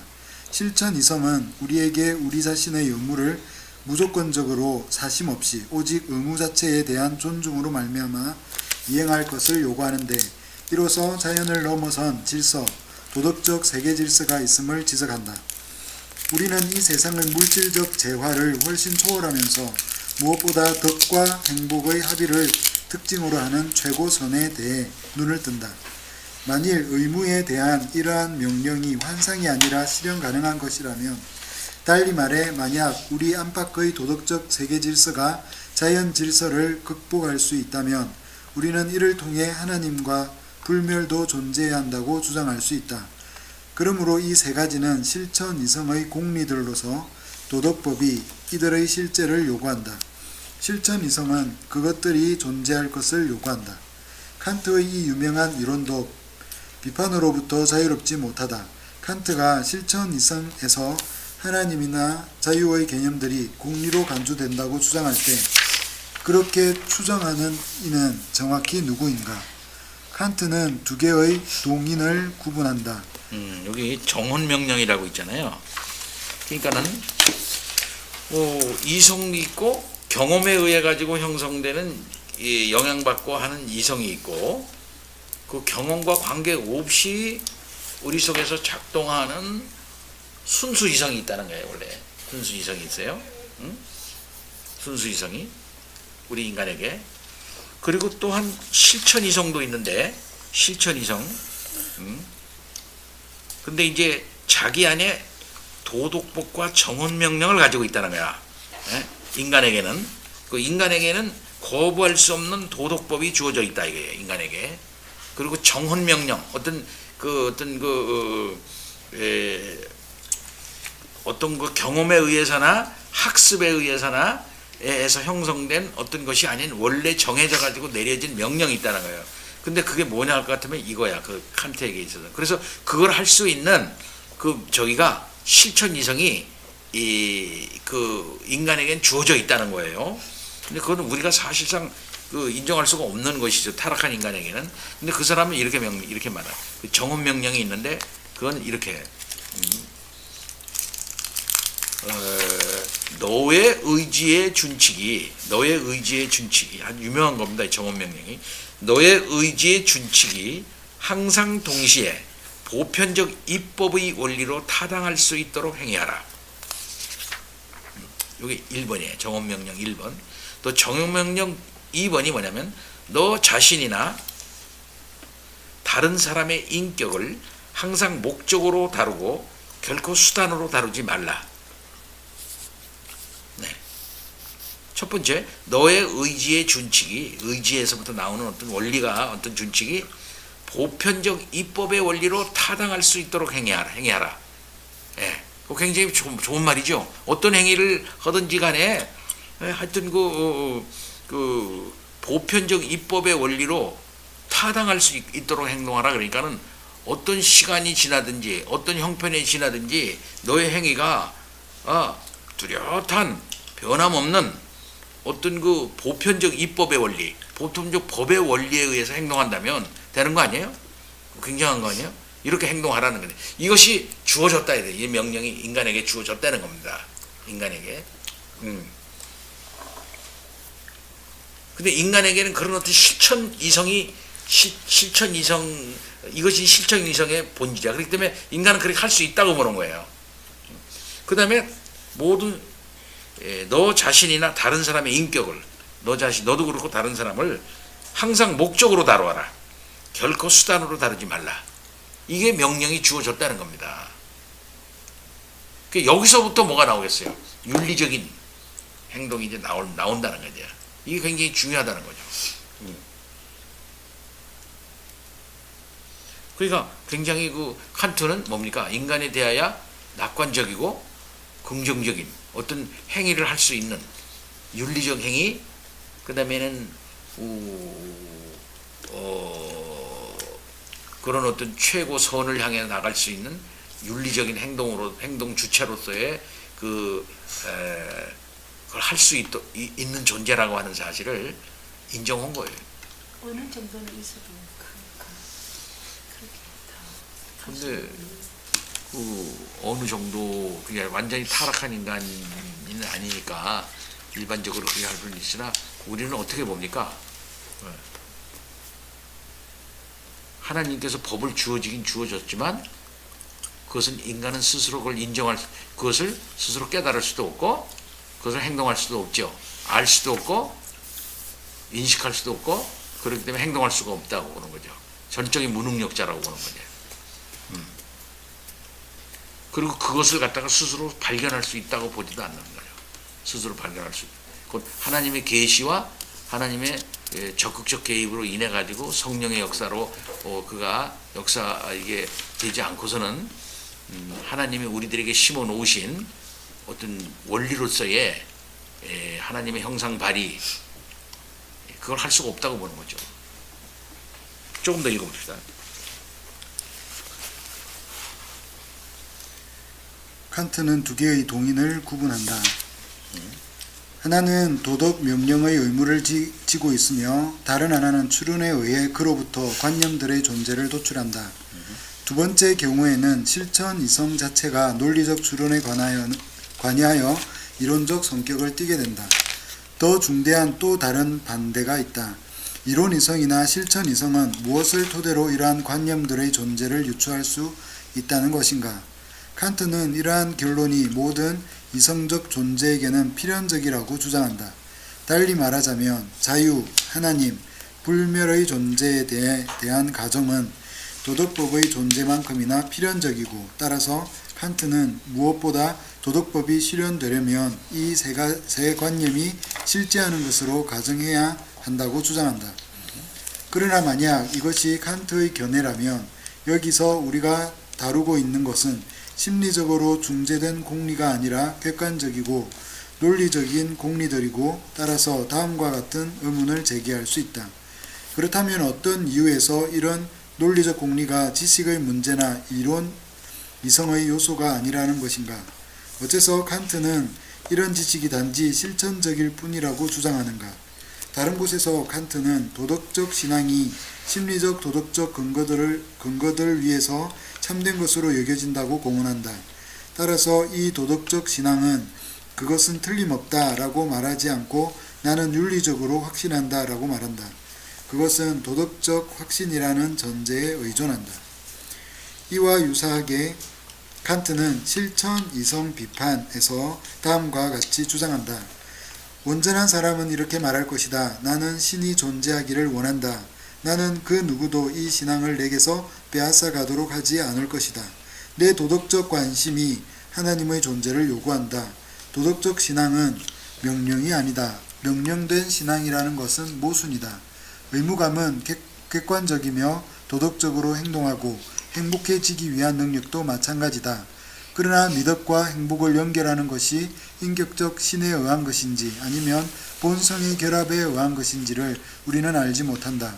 실천 이성은 우리에게 우리 자신의 의무를 무조건적으로 사심 없이 오직 의무 자체에 대한 존중으로 말미암아 이행할 것을 요구하는데 이로써 자연을 넘어선 질서, 도덕적 세계 질서가 있음을 지적한다. 우리는 이 세상의 물질적 재화를 훨씬 초월하면서 무엇보다 덕과 행복의 합의를 특징으로 하는 최고선에 대해 눈을 뜬다. 만일 의무에 대한 이러한 명령이 환상이 아니라 실현 가능한 것이라면, 달리 말해 만약 우리 안팎의 도덕적 세계 질서가 자연 질서를 극복할 수 있다면 우리는 이를 통해 하나님과 불멸도 존재해야 한다고 주장할 수 있다. 그러므로 이 세 가지는 실천 이성의 공리들로서 도덕법이 이들의 실제를 요구한다. 실천 이성은 그것들이 존재할 것을 요구한다. 칸트의 이 유명한 이론도 비판으로부터 자유롭지 못하다. 칸트가 실천 이성에서 하나님이나 자유의 개념들이 공리로 간주된다고 주장할 때 그렇게 추정하는 이는 정확히 누구인가? 칸트는 두 개의 동인을 구분한다. 여기 정언명령이라고 있잖아요. 그러니까는 이성이 있고 경험에 의해 가지고 형성되는 영향받고 하는 이성이 있고 그 경험과 관계없이 우리 속에서 작동하는 순수 이성이 있다는 거예요. 원래 순수 이성이 있어요. 응? 순수 이성이 우리 인간에게. 그리고 또한 실천 이성도 있는데 실천 이성. 근데 이제 자기 안에 도덕법과 정언 명령을 가지고 있다는 거야. 인간에게는 그 인간에게는 거부할 수 없는 도덕법이 주어져 있다 이거예요. 인간에게. 그리고 정언 명령 어떤 그 경험에 의해서나 학습에 의해서나 에서 형성된 어떤 것이 아닌 원래 정해져 가지고 내려진 명령이 있다는 거예요. 근데 그게 뭐냐 할 것 같으면 이거야. 그 칸트에게 있어서. 그래서 그걸 할 수 있는 저기가 실천 이성이 그 인간에겐 주어져 있다는 거예요. 근데 그거는 우리가 사실상 인정할 수가 없는 것이죠. 타락한 인간에게는. 근데 그 사람은 이렇게 말해. 그 정언 명령이 있는데 그건 이렇게 너의 의지의 준칙이 아주 유명한 겁니다. 이 정언 명령이. 너의 의지의 준칙이 항상 동시에 보편적 입법의 원리로 타당할 수 있도록 행해하라. 여기 1번이에요. 정언 명령 1번. 또 정언 명령 2번이 뭐냐면 너 자신이나 다른 사람의 인격을 항상 목적으로 다루고 결코 수단으로 다루지 말라. 첫 번째, 너의 의지의 준칙이, 의지에서부터 나오는 어떤 원리가, 어떤 준칙이 보편적 입법의 원리로 타당할 수 있도록 행해하라. 예, 그거 굉장히 좋은 말이죠. 어떤 행위를 하든지 간에, 하여튼 그 보편적 입법의 원리로 타당할 수 있도록 행동하라. 그러니까는 어떤 시간이 지나든지, 어떤 형편이 지나든지, 너의 행위가, 뚜렷한, 변함없는 어떤 그 보편적 입법의 원리, 보편적 법의 원리에 의해서 행동한다면 되는 거 아니에요? 굉장한 거 아니에요? 이렇게 행동하라는 건데 이것이 주어졌다 이래. 이 명령이 인간에게 주어졌다는 겁니다. 인간에게. 근데 인간에게는 그런 어떤 실천 이성 이것이 실천 이성의 본질이야. 그렇기 때문에 인간은 그렇게 할 수 있다고 보는 거예요. 그 다음에 모든 너 자신이나 다른 사람의 인격을 너도 그렇고 다른 사람을 항상 목적으로 다루어라. 결코 수단으로 다루지 말라. 이게 명령이 주어졌다는 겁니다. 여기서부터 뭐가 나오겠어요? 윤리적인 행동이 이제 나온다는 거죠. 이게 굉장히 중요하다는 거죠. 그러니까 굉장히 그 칸트는 뭡니까? 인간에 대하여 낙관적이고 긍정적인 어떤 행위를 할 수 있는 윤리적 행위, 그 다음에는 그런 어떤 최고 선을 향해 나갈 수 있는 윤리적인 행동 주체로서의 그걸 할 수 있는 존재라고 하는 사실을 인정한 거예요. 어느 정도는 있어도 그렇게 다. 근데 어느 정도 그냥 완전히 타락한 인간은 아니니까 일반적으로 그렇게 할 수는 있으나 우리는 어떻게 봅니까? 하나님께서 법을 주어지긴 주어졌지만 그것은 인간은 스스로 그것을 스스로 깨달을 수도 없고 그것을 행동할 수도 없죠. 알 수도 없고 인식할 수도 없고 그렇기 때문에 행동할 수가 없다고 보는 거죠. 전적인 무능력자라고 보는 거죠. 그리고 그것을 갖다가 스스로 발견할 수 있다고 보지도 않는 거예요. 스스로 발견할 수 있고 곧 하나님의 계시와 하나님의 적극적 개입으로 인해 가지고 성령의 역사로 이게 되지 않고서는 하나님이 우리들에게 심어 놓으신 어떤 원리로서의 하나님의 형상 발휘 그걸 할 수가 없다고 보는 거죠. 조금 더 읽어봅시다. 칸트는 두 개의 동인을 구분한다. 하나는 도덕 명령의 의무를 지고 있으며 다른 하나는 추론에 의해 그로부터 관념들의 존재를 도출한다. 두 번째 경우에는 실천 이성 자체가 논리적 추론에 관여하여 이론적 성격을 띠게 된다. 더 중대한 또 다른 반대가 있다. 이론 이성이나 실천 이성은 무엇을 토대로 이러한 관념들의 존재를 유추할 수 있다는 것인가? 칸트는 이러한 결론이 모든 이성적 존재에게는 필연적이라고 주장한다. 달리 말하자면 자유, 하나님, 불멸의 존재에 대한 가정은 도덕법의 존재만큼이나 필연적이고 따라서 칸트는 무엇보다 도덕법이 실현되려면 이 세 관념이 실제하는 것으로 가정해야 한다고 주장한다. 그러나 만약 이것이 칸트의 견해라면 여기서 우리가 다루고 있는 것은 심리적으로 중재된 공리가 아니라 객관적이고 논리적인 공리들이고 따라서 다음과 같은 의문을 제기할 수 있다. 그렇다면 어떤 이유에서 이런 논리적 공리가 지식의 문제나 이론 이성의 요소가 아니라는 것인가? 어째서 칸트는 이런 지식이 단지 실천적일 뿐이라고 주장하는가? 다른 곳에서 칸트는 도덕적 신앙이 심리적 도덕적 근거들 위해서 참된 것으로 여겨진다고 공언한다. 따라서 이 도덕적 신앙은 그것은 틀림없다 라고 말하지 않고 나는 윤리적으로 확신한다 라고 말한다. 그것은 도덕적 확신이라는 전제에 의존한다. 이와 유사하게 칸트는 실천 이성 비판에서 다음과 같이 주장한다. 온전한 사람은 이렇게 말할 것이다. 나는 신이 존재하기를 원한다. 나는 그 누구도 이 신앙을 내게서 빼앗아 가도록 하지 않을 것이다. 내 도덕적 관심이 하나님의 존재를 요구한다. 도덕적 신앙은 명령이 아니다. 명령된 신앙이라는 것은 모순이다. 의무감은 객관적이며 도덕적으로 행동하고 행복해지기 위한 능력도 마찬가지다. 그러나 미덕과 행복을 연결하는 것이 인격적 신에 의한 것인지 아니면 본성의 결합에 의한 것인지를 우리는 알지 못한다.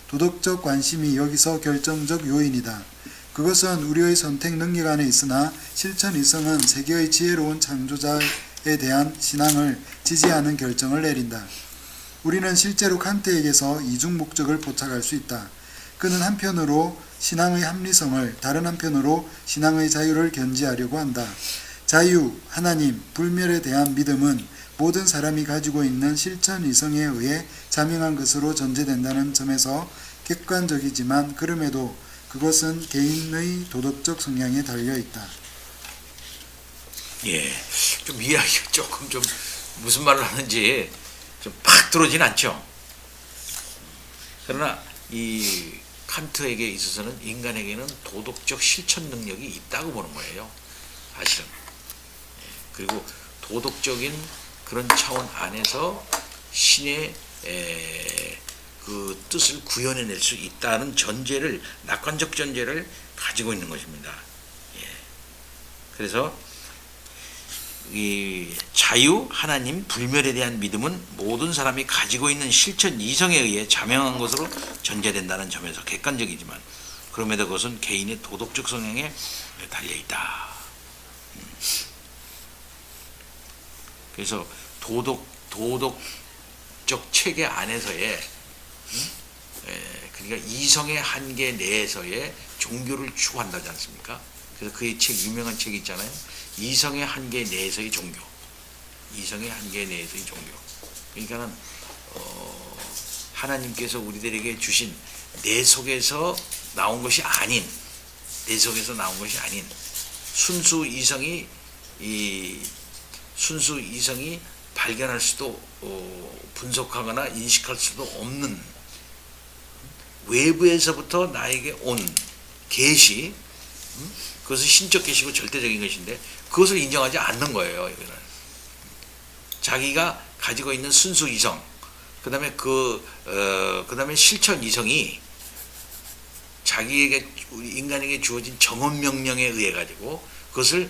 도덕적 관심이 여기서 결정적 요인이다. 그것은 우리의 선택 능력 안에 있으나 실천 이성은 세계의 지혜로운 창조자에 대한 신앙을 지지하는 결정을 내린다. 우리는 실제로 칸트에게서 이중 목적을 포착할 수 있다. 그는 한편으로 신앙의 합리성을 다른 한편으로 신앙의 자유를 견지하려고 한다. 자유, 하나님, 불멸에 대한 믿음은 모든 사람이 가지고 있는 실천 이성에 의해 자명한 것으로 전제된다는 점에서 객관적이지만 그럼에도 그것은 개인의 도덕적 성향에 달려있다. 예, 좀 이해하기가 조금 좀 무슨 말을 하는지 좀 팍 들어오진 않죠. 그러나 이 칸트에게 있어서는 인간에게는 도덕적 실천 능력이 있다고 보는 거예요. 사실은. 그리고 도덕적인 그런 차원 안에서 신의 그 그 뜻을 구현해낼 수 있다는 전제를, 낙관적 전제를 가지고 있는 것입니다. 예. 그래서 이 자유, 하나님, 불멸에 대한 믿음은 모든 사람이 가지고 있는 실천 이성에 의해 자명한 것으로 전제된다는 점에서 객관적이지만, 그럼에도 그것은 개인의 도덕적 성향에 달려있다. 그래서 도덕적 체계 안에서의, 그러니까 이성의 한계 내에서의 종교를 추구한다지 않습니까? 그래서 그의 유명한 책이 있잖아요. 이성의 한계 내에서의 종교. 이성의 한계 내에서의 종교. 그러니까는 하나님께서 우리들에게 주신 내 속에서 나온 것이 아닌, 내 속에서 나온 것이 아닌 순수 이성이 발견할 수도 분석하거나 인식할 수도 없는 외부에서부터 나에게 온 계시, 그것은 신적 계시고 절대적인 것인데 그것을 인정하지 않는 거예요. 이거는 자기가 가지고 있는 순수 이성, 그다음에 그다음에 실천 이성이 자기에게, 인간에게 주어진 정업 명령에 의해 가지고 그것을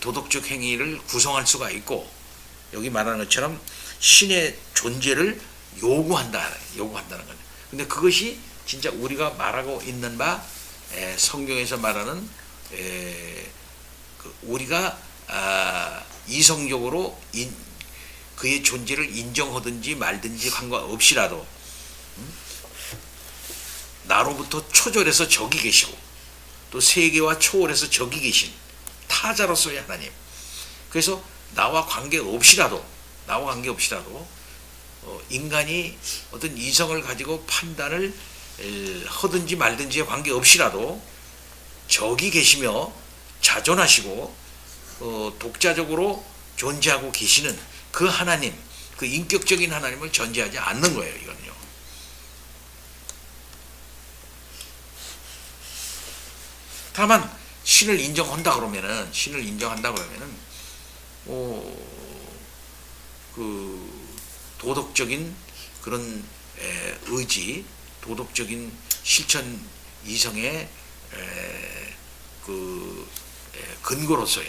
도덕적 행위를 구성할 수가 있고, 여기 말하는 것처럼 신의 존재를 요구한다는 거죠. 근데 그것이 진짜 우리가 말하고 있는 바, 성경에서 말하는 우리가 이성적으로 그의 존재를 인정하든지 말든지 상관없이라도 나로부터 초절해서 적이 계시고 또 세계와 초월해서 적이 계신 타자로서의 하나님, 그래서 나와 관계없이라도 인간이 어떤 이성을 가지고 판단을 하든지 말든지에 관계없이라도 적이 계시며 자존하시고 독자적으로 존재하고 계시는 그 하나님, 그 인격적인 하나님을 전제하지 않는 거예요. 이거는요. 다만 신을 인정한다 그러면은 그 도덕적인 그런 의지, 도덕적인 실천 이성의 그 근거로서의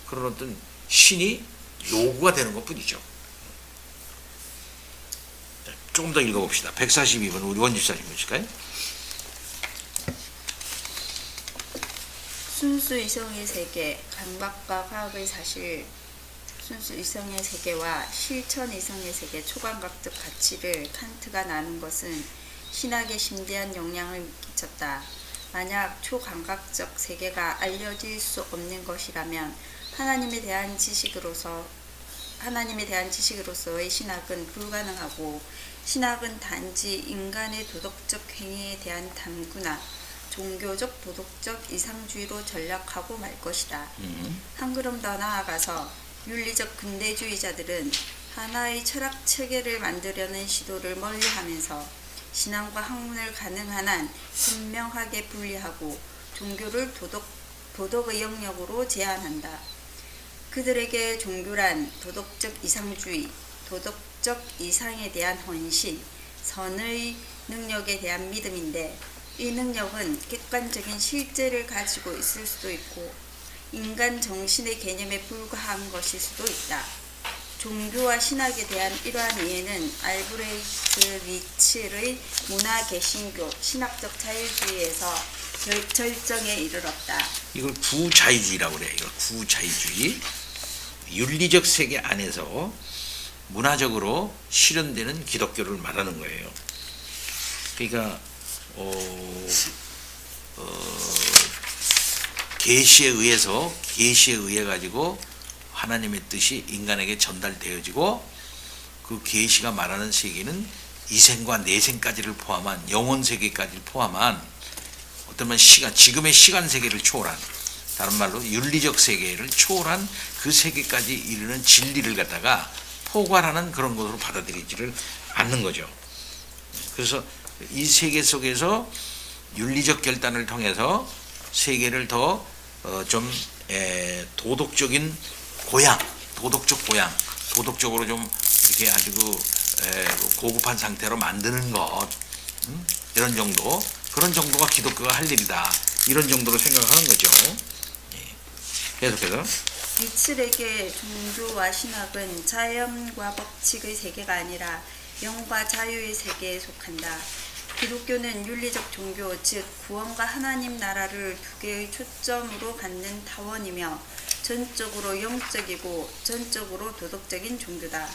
그런 어떤 신이 요구가 되는 것뿐이죠. 조금 더 읽어봅시다. 142번 우리 원집사님 보실까요? 순수 이성의 세계, 감각과 과학의 사실, 순수 이성의 세계와 실천 이성의 세계 초감각적 가치를 칸트가 나눈 것은 신학에 심대한 영향을 끼쳤다. 만약 초감각적 세계가 알려질 수 없는 것이라면 하나님에 대한 지식으로서의 신학은 불가능하고, 신학은 단지 인간의 도덕적 행위에 대한 탐구나 종교적 도덕적 이상주의로 전락하고 말 것이다. 한 걸음 더 나아가서 윤리적 근대주의자들은 하나의 철학 체계를 만들려는 시도를 멀리하면서 신앙과 학문을 가능한 한 선명하게 분리하고 종교를 도덕의 영역으로 제한한다. 그들에게 종교란 도덕적 이상주의, 도덕적 이상에 대한 헌신, 선의 능력에 대한 믿음인데, 이 능력은 객관적인 실제를 가지고 있을 수도 있고 인간 정신의 개념에 불과한 것일 수도 있다. 종교와 신학에 대한 이러한 이해는 알브레히트 니츠의 문화 개신교 신학적 자유주의에서 절정에 이르렀다. 이걸 구자유주의라고 그래요. 이걸 구자유주의. 윤리적 세계 안에서 문화적으로 실현되는 기독교를 말하는 거예요. 그러니까 계시에 의해 가지고 하나님의 뜻이 인간에게 전달되어지고, 그 계시가 말하는 세계는 이생과 내생까지를 포함한 영혼 세계까지를 포함한 어떤 지금의 시간 세계를 초월한, 다른 말로 윤리적 세계를 초월한 그 세계까지 이르는 진리를 갖다가 포괄하는 그런 것으로 받아들이지를 않는 거죠. 그래서 이 세계 속에서 윤리적 결단을 통해서 세계를 더 좀 도덕적인 고양, 도덕적으로 좀 이렇게 아주 고급한 상태로 만드는 것, 이런 정도, 그런 정도가 기독교가 할 일이다. 이런 정도로 생각하는 거죠. 예. 계속해서 리츠에게 종교와 신학은 자연과 법칙의 세계가 아니라 영과 자유의 세계에 속한다. 기독교는 윤리적 종교, 즉 구원과 하나님 나라를 두 개의 초점으로 갖는 타원이며 전적으로 영적이고 전적으로 도덕적인 종교다.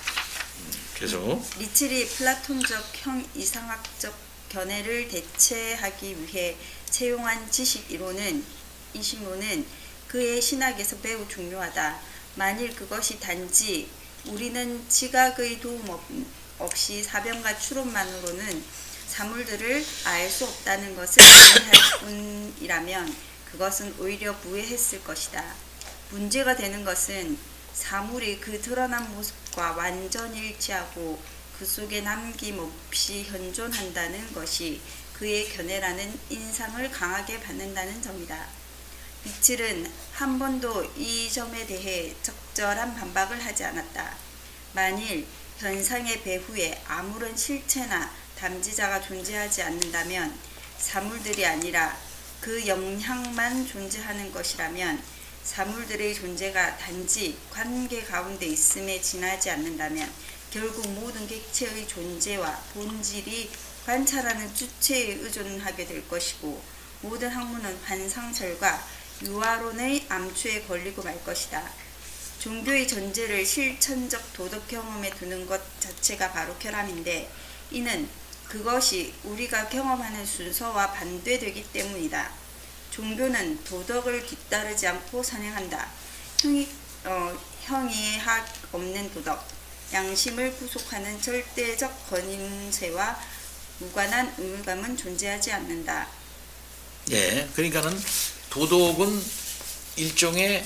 계속 리첼이 플라톤적 형이상학적 견해를 대체하기 위해 채용한 지식 이론은 이 신론은 그의 신학에서 매우 중요하다. 만일 그것이 단지 우리는 지각의 도움 없이 사변과 추론만으로는 사물들을 알 수 없다는 것을 의미할 뿐이라면 그것은 오히려 무해했을 것이다. 문제가 되는 것은 사물이 그 드러난 모습과 완전히 일치하고 그 속에 남김없이 현존한다는 것이 그의 견해라는 인상을 강하게 받는다는 점이다. 리첼은 한 번도 이 점에 대해 적절한 반박을 하지 않았다. 만일 현상의 배후에 아무런 실체나 담지자가 존재하지 않는다면, 사물들이 아니라 그 영향만 존재하는 것이라면, 사물들의 존재가 단지 관계 가운데 있음에 지나지 않는다면 결국 모든 객체의 존재와 본질이 관찰하는 주체에 의존하게 될 것이고, 모든 학문은 환상설과 유화론의 암초에 걸리고 말 것이다. 종교의 전제를 실천적 도덕 경험에 두는 것 자체가 바로 결함인데, 이는 그것이 우리가 경험하는 순서와 반대되기 때문이다. 종교는 도덕을 뒤따르지 않고 선행한다. 형이학 없는 도덕, 양심을 구속하는 절대적 권위세와 무관한 의무감은 존재하지 않는다. 예, 그러니까는 도덕은 일종의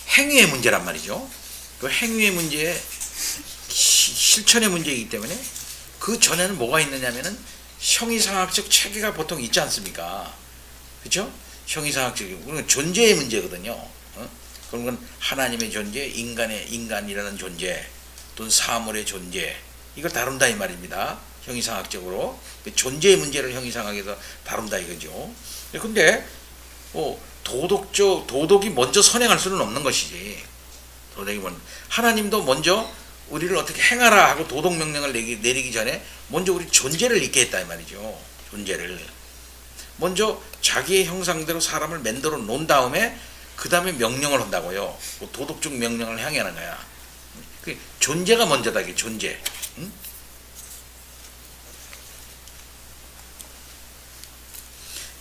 행위의 문제란 말이죠. 그 행위의 문제, 실천의 문제이기 때문에 그 전에는 뭐가 있느냐면은 형이상학적 체계가 보통 있지 않습니까? 그렇죠? 형이상학적, 그건 존재의 문제거든요. 그런 건 하나님의 존재, 인간이라는 존재, 또는 사물의 존재, 이걸 다룬다 이 말입니다. 형이상학적으로 존재의 문제를 형이상학에서 다룬다 이거죠. 근데 도덕이 먼저 선행할 수는 없는 것이지. 하나님도 먼저 우리를 어떻게 행하라 하고 도덕 명령을 내리기 전에 먼저 우리 존재를 잊게 했다 이 말이죠. 존재를 먼저 자기의 형상대로 사람을 만들어 놓은 다음에 그 다음에 명령을 한다고요. 도덕적 명령을 향하는 거야. 존재가 먼저다 이게 존재. 응?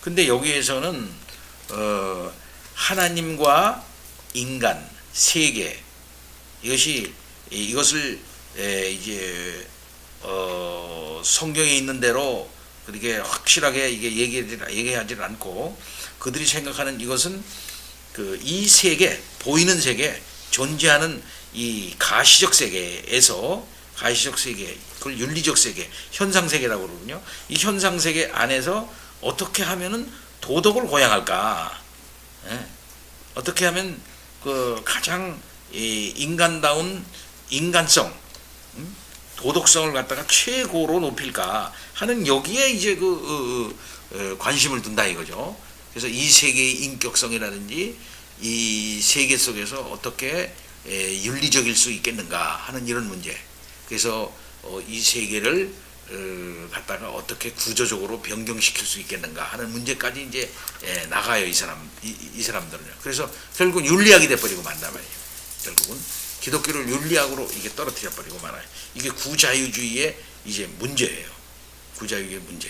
근데 여기에서는 하나님과 인간, 세계, 이것을 이제 성경에 있는 대로 그렇게 확실하게 이게 얘기하지 않고 그들이 생각하는 이것은 이 세계, 보이는 세계, 존재하는 이 가시적 세계에서 가시적 세계, 그걸 윤리적 세계, 현상 세계라고 그러거든요. 이 현상 세계 안에서 어떻게 하면은 도덕을 고양할까? 예? 어떻게 하면 그 가장 인간다운 인간성, 도덕성을 갖다가 최고로 높일까 하는 여기에 이제 관심을 둔다 이거죠. 그래서 이 세계의 인격성이라든지 이 세계 속에서 어떻게 윤리적일 수 있겠는가 하는 이런 문제. 그래서 이 세계를 갖다가 어떻게 구조적으로 변경시킬 수 있겠는가 하는 문제까지 이제 나가요 이 사람들은요. 그래서 결국은 윤리학이 돼버리고 만단 말이에요. 결국은 기독교를 윤리학으로 이게 떨어뜨려 버리고 말아요. 이게 구자유주의의 이제 문제예요. 구자유주의의 문제.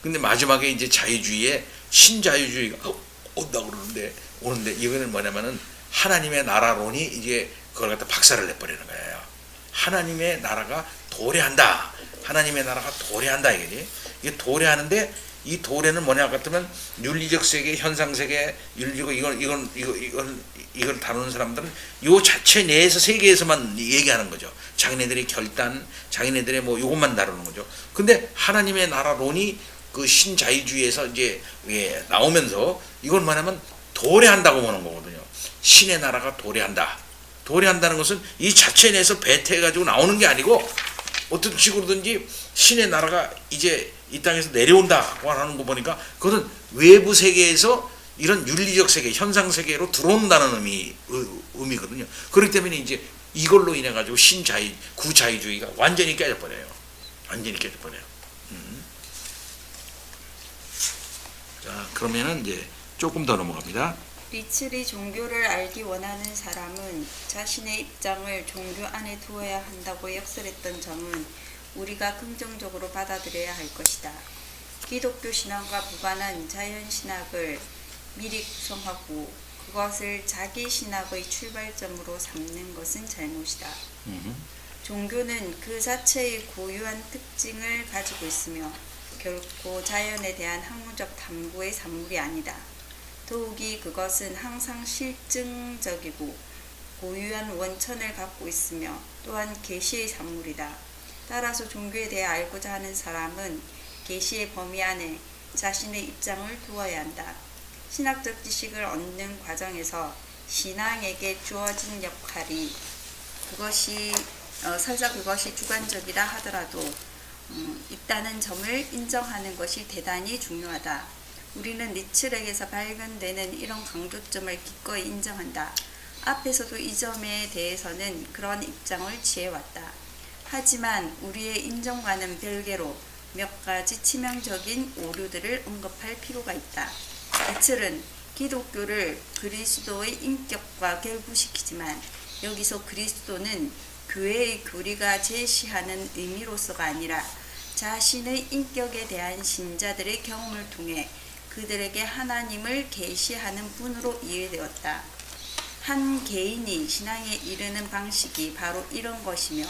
근데 마지막에 이제 자유주의의 신자유주의가 온다고 오는데 이거는 뭐냐면은 하나님의 나라론이 이제 그걸 갖다 박살을 내버리는 거예요. 하나님의 나라가 도래한다. 하나님의 나라가 도래한다 이거지. 이게 도래하는데 이 도래는 뭐냐 같으면 윤리적 세계, 현상 세계, 윤리고 이걸 다루는 사람들은 요 자체 내에서 세계에서만 얘기하는 거죠. 자기네들의 결단, 자기네들의 뭐 요것만 다루는 거죠. 근데 하나님의 나라론이 그 신자유주의에서 이제 나오면서 이걸 뭐냐면 도래한다고 보는 거거든요. 신의 나라가 도래한다. 도래한다는 것은 이 자체 내에서 배태해가지고 나오는 게 아니고 어떤 식으로든지 신의 나라가 이제 이 땅에서 내려온다고 하는 거 보니까 그것은 외부 세계에서 이런 윤리적 세계, 현상 세계로 들어온다는 의미거든요. 그렇기 때문에 이제 이걸로 인해 가지고 신자유, 구자유주의가 완전히 깨져버려요. 완전히 깨져버려요. 자, 그러면은 이제 조금 더 넘어갑니다. 리틀이 종교를 알기 원하는 사람은 자신의 입장을 종교 안에 두어야 한다고 역설했던 점은 우리가 긍정적으로 받아들여야 할 것이다. 기독교 신앙과 무관한 자연신학을 미리 구성하고 그것을 자기 신학의 출발점으로 삼는 것은 잘못이다. 종교는 그 자체의 고유한 특징을 가지고 있으며 결코 자연에 대한 학문적 탐구의 산물이 아니다. 더욱이 그것은 항상 실증적이고 고유한 원천을 갖고 있으며 또한 계시의 산물이다. 따라서 종교에 대해 알고자 하는 사람은 계시의 범위 안에 자신의 입장을 두어야 한다. 신학적 지식을 얻는 과정에서 신앙에게 주어진 역할이 설사 그것이 주관적이라 하더라도 있다는 점을 인정하는 것이 대단히 중요하다. 우리는 리틀에게서 발견되는 이런 강조점을 기꺼이 인정한다. 앞에서도 이 점에 대해서는 그런 입장을 취해왔다. 하지만 우리의 인정과는 별개로 몇 가지 치명적인 오류들을 언급할 필요가 있다. 리틀은 기독교를 그리스도의 인격과 결부시키지만 여기서 그리스도는 교회의 교리가 제시하는 의미로서가 아니라 자신의 인격에 대한 신자들의 경험을 통해 그들에게 하나님을 계시하는 분으로 이해되었다. 한 개인이 신앙에 이르는 방식이 바로 이런 것이며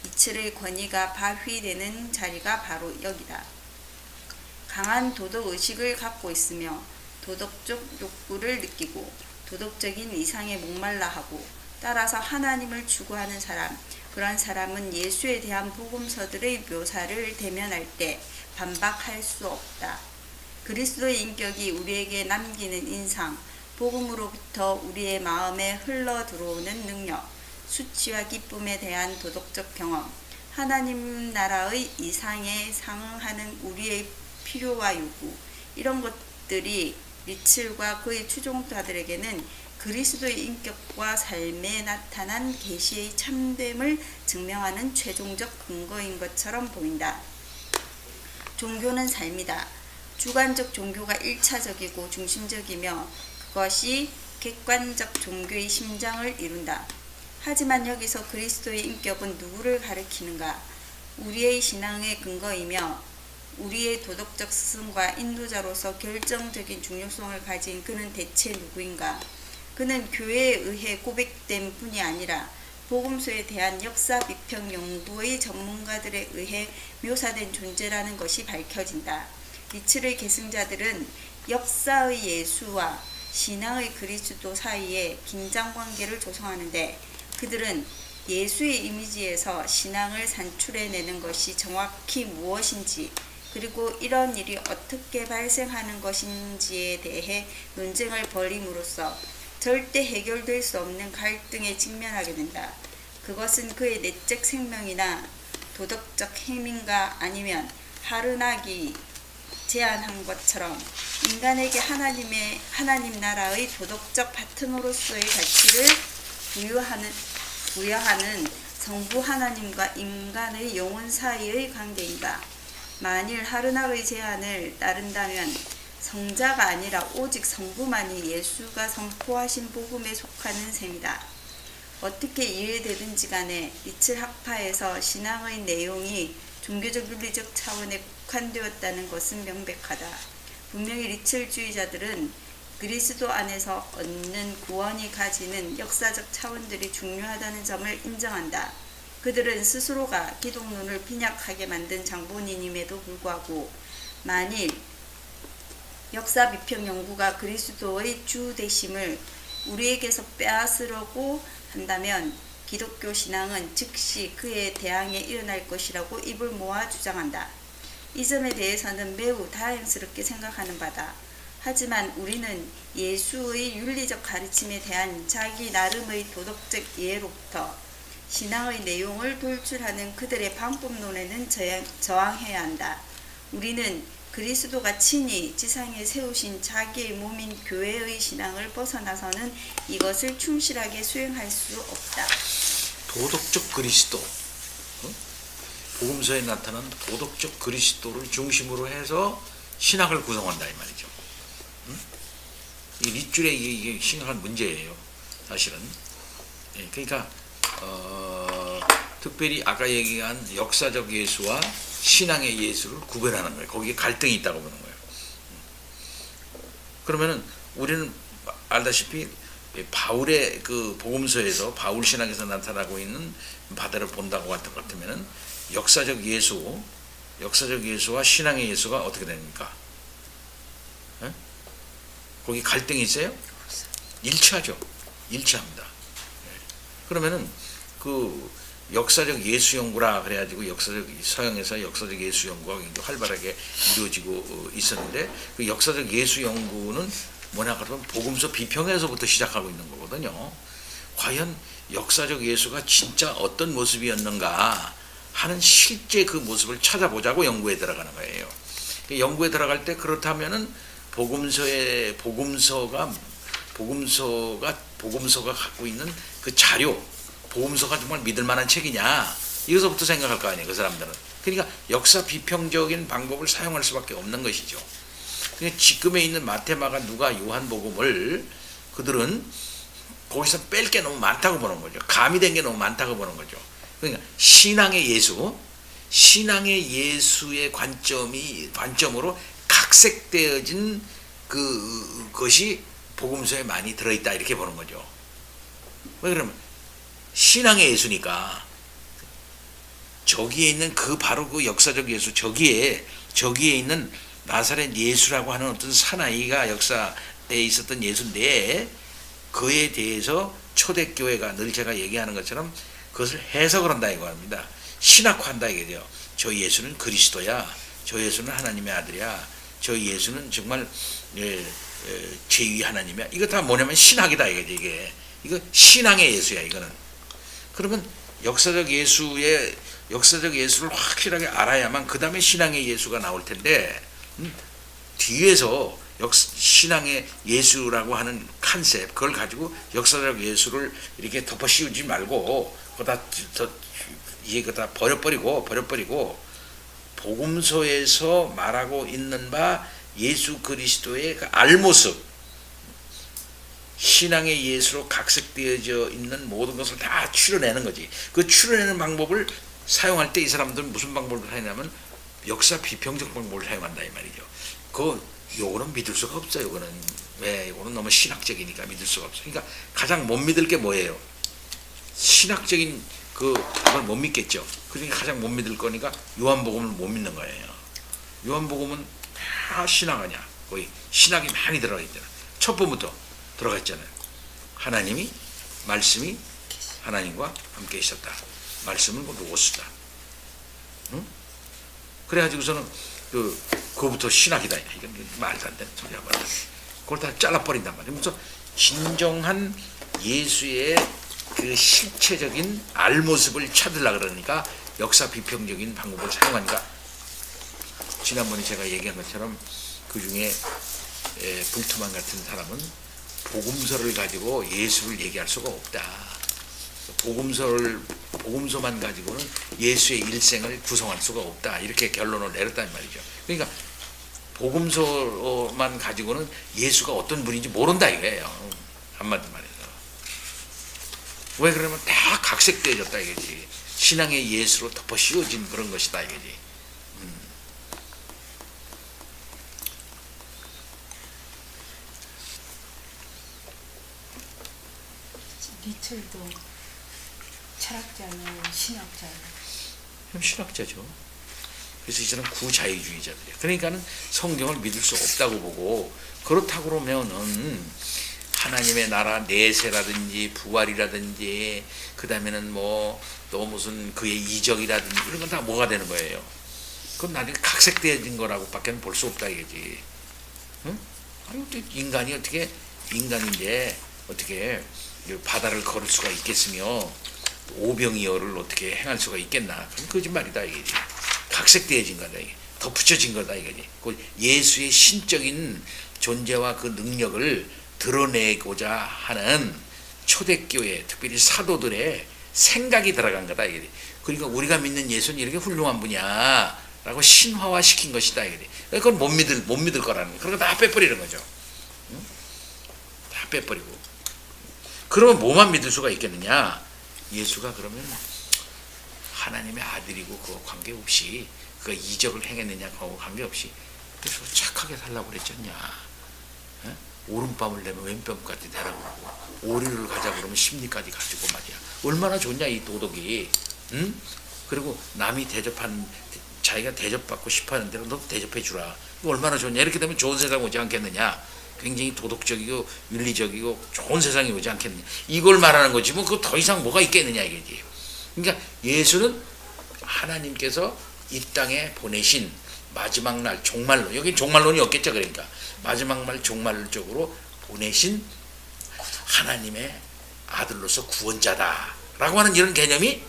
리틀의 권위가 발휘되는 자리가 바로 여기다. 강한 도덕의식을 갖고 있으며 도덕적 욕구를 느끼고 도덕적인 이상에 목말라 하고 따라서 하나님을 추구하는 사람, 그러한 사람은 예수에 대한 복음서들의 묘사를 대면할 때 반박할 수 없다. 그리스도의 인격이 우리에게 남기는 인상, 복음으로부터 우리의 마음에 흘러 들어오는 능력, 수치와 기쁨에 대한 도덕적 경험, 하나님 나라의 이상에 상응하는 우리의 필요와 요구, 이런 것들이 리틀과 그의 추종자들에게는 그리스도의 인격과 삶에 나타난 계시의 참됨을 증명하는 최종적 근거인 것처럼 보인다. 종교는 삶이다. 주관적 종교가 1차적이고 중심적이며 그것이 객관적 종교의 심장을 이룬다. 하지만 여기서 그리스도의 인격은 누구를 가리키는가? 우리의 신앙의 근거이며 우리의 도덕적 스승과 인도자로서 결정적인 중요성을 가진 그는 대체 누구인가? 그는 교회에 의해 고백된 분이 아니라 복음서에 대한 역사 비평 연구의 전문가들에 의해 묘사된 존재라는 것이 밝혀진다. 리틀의 계승자들은 역사의 예수와 신앙의 그리스도 사이에 긴장관계를 조성하는데 그들은 예수의 이미지에서 신앙을 산출해내는 것이 정확히 무엇인지 그리고 이런 일이 어떻게 발생하는 것인지에 대해 논쟁을 벌임으로써 절대 해결될 수 없는 갈등에 직면하게 된다. 그것은 그의 내적 생명이나 도덕적 행위인가 아니면 하르낙이 제안한 것처럼 인간에게 하나님 나라의 도덕적 파트너로서의 가치를 부여하는 성부 하나님과 인간의 영혼 사이의 관계인가? 만일 하르낙의 제안을 따른다면 성자가 아니라 오직 성부만이 예수가 선포하신 복음에 속하는 셈이다. 어떻게 이해되든지 간에 리틀 학파에서 신앙의 내용이 종교적 윤리적 차원에 국한되었다는 것은 명백하다. 분명히 리틀주의자들은 그리스도 안에서 얻는 구원이 가지는 역사적 차원들이 중요하다는 점을 인정한다. 그들은 스스로가 기독론을 빈약하게 만든 장본인임에도 불구하고 만일 역사 비평 연구가 그리스도의 주 되심을 우리에게서 빼앗으려고 한다면 기독교 신앙은 즉시 그에 대항해 일어날 것이라고 입을 모아 주장한다. 이 점에 대해서는 매우 다행스럽게 생각하는 바다. 하지만 우리는 예수의 윤리적 가르침에 대한 자기 나름의 도덕적 이해로부터 신앙의 내용을 돌출하는 그들의 방법론에는 저항해야 한다. 우리는 그리스도가 친히 지상에 세우신 자기의 몸인 교회의 신앙을 벗어나서는 이것을 충실하게 수행할 수 없다. 도덕적 그리스도, 복음서에 나타난 도덕적 그리스도를 중심으로 해서 신학을 구성한다 이 말이죠. 이 밑줄에 이게 심각한 문제예요, 사실은. 그러니까 특별히 아까 얘기한 역사적 예수와 신앙의 예수를 구별하는 거예요. 거기에 갈등이 있다고 보는 거예요. 그러면은 우리는 알다시피 바울의 그 복음서에서 바울 신학에서 나타나고 있는 바다를 본다고 같으면은 역사적 예수와 신앙의 예수가 어떻게 됩니까? 거기 갈등이 있어요? 일치하죠. 일치합니다. 그러면은 그 역사적 예수 연구라 그래가지고 서양에서 역사적 예수 연구가 굉장히 활발하게 이루어지고 있었는데 그 역사적 예수 연구는 뭐냐 그러면 복음서 비평에서부터 시작하고 있는 거거든요. 과연 역사적 예수가 진짜 어떤 모습이었는가 하는 실제 그 모습을 찾아보자고 연구에 들어가는 거예요. 연구에 들어갈 때 그렇다면은 복음서가 갖고 있는 그 자료, 복음서가 정말 믿을 만한 책이냐 이것부터 생각할 거 아니에요, 그 사람들은. 그러니까 역사 비평적인 방법을 사용할 수밖에 없는 것이죠. 그러니까 지금에 있는 마태, 마가, 누가, 요한복음을 그들은 거기서 뺄 게 너무 많다고 보는 거죠. 가미된 게 너무 많다고 보는 거죠. 그러니까 신앙의 예수의 관점으로 각색되어진 그것이 복음서에 많이 들어있다 이렇게 보는 거죠. 왜 그러면 신앙의 예수니까 저기에 있는 바로 그 역사적 예수 저기에 있는 나사렛 예수라고 하는 어떤 사나이가 역사에 있었던 예수인데 그에 대해서 초대교회가 늘 제가 얘기하는 것처럼 그것을 해석을 한다 이거입니다. 신학화한다 이거죠. 저 예수는 그리스도야. 저 예수는 하나님의 아들이야. 저 예수는 정말 제2 하나님이야. 이거 다 뭐냐면 신학이다 이거죠. 이거 신앙의 예수야 이거는. 그러면 역사적 예수를 확실하게 알아야만 그 다음에 신앙의 예수가 나올 텐데 뒤에서 신앙의 예수라고 하는 컨셉 그걸 가지고 역사적 예수를 이렇게 덮어 씌우지 말고 그거 다 버려버리고 복음서에서 말하고 있는 바 예수 그리스도의 그 알모습 신앙의 예수로 각색되어져 있는 모든 것을 다 추려내는 거지. 그 추려내는 방법을 사용할 때 이 사람들은 무슨 방법을 사용하냐면 역사 비평적 방법을 사용한다 이 말이죠. 요거는 믿을 수가 없어요. 요거는 너무 신학적이니까 믿을 수가 없어. 그러니까 가장 못 믿을 게 뭐예요? 신학적인 그걸 못 믿겠죠. 그러니까 가장 못 믿을 거니까 요한복음을 못 믿는 거예요. 요한복음은 다 신학 아니야. 거의 신학이 많이 들어가 있잖아. 첫 번부터 들어가 있잖아요. 말씀이 하나님과 함께 있었다. 말씀은 로고스다. 응? 그래가지고서는 그거부터 신학이다. 이건 말도 안 되는 소리야. 그걸 다 잘라버린단 말이야. 그래서 진정한 예수의 그 실체적인 알모습을 찾으려고 그러니까 역사 비평적인 방법을 사용하니까 지난번에 제가 얘기한 것처럼 그 중에 불투만 같은 사람은 복음서를 가지고 예수를 얘기할 수가 없다. 복음서만 가지고는 예수의 일생을 구성할 수가 없다. 이렇게 결론을 내렸단 말이죠. 그러니까 복음서만 가지고는 예수가 어떤 분인지 모른다 이거예요. 한마디 말해서. 왜 그러면 다 각색되어졌다 이거지. 신앙의 예수로 덮어 씌워진 그런 것이다 이거지. 리틀도 철학자는 신학자는 신학자죠. 그래서 이 사람은 구자유주의자들이에요. 그러니까는 성경을 믿을 수 없다고 보고 그렇다고 그러면은 하나님의 나라 내세라든지 부활이라든지 그 다음에는 또 무슨 그의 이적이라든지 이런 건 다 뭐가 되는 거예요. 그건 나중에 각색되어진 거라고 밖에는 볼 수 없다 이거지. 응? 아니 어떻게 인간이 어떻게 인간인데 어떻게 바다를 걸을 수가 있겠으며 오병이어를 어떻게 행할 수가 있겠나? 그건 거짓말이다 이게. 각색되어진 거다 이게. 덧붙여진 거다 이거지. 그 예수의 신적인 존재와 그 능력을 드러내고자 하는 초대교회, 특별히 사도들의 생각이 들어간 거다 이거지. 그러니까 우리가 믿는 예수는 이렇게 훌륭한 분이야라고 신화화시킨 것이다 이거지. 그건 못 믿을 거라는 거. 그런 거 다 빼버리는 거죠. 응? 다 빼버리고. 그러면 뭐만 믿을 수가 있겠느냐? 예수가 그러면 하나님의 아들이고 그거 관계없이 그가 이적을 행했느냐 그거 관계없이 그래서 착하게 살라고 그랬잖냐. 에? 오른밤을 내면 왼밤까지 되라고 그러고 오리를 가자 그러면 십리까지 가지고 말이야. 얼마나 좋냐 이 도덕이. 응? 그리고 남이 자기가 대접받고 싶어하는 대로 너도 대접해 주라. 얼마나 좋냐. 이렇게 되면 좋은 세상 오지 않겠느냐. 굉장히 도덕적이고 윤리적이고 좋은 세상이 오지 않겠느냐. 이걸 말하는 거지 뭐 그 더 이상 뭐가 있겠느냐 이거지. 그러니까 예수는 하나님께서 이 땅에 보내신 마지막 날 종말론, 여기 종말론이 없겠죠. 그러니까 마지막 날 종말적으로 보내신 하나님의 아들로서 구원자다라고 하는 이런 개념이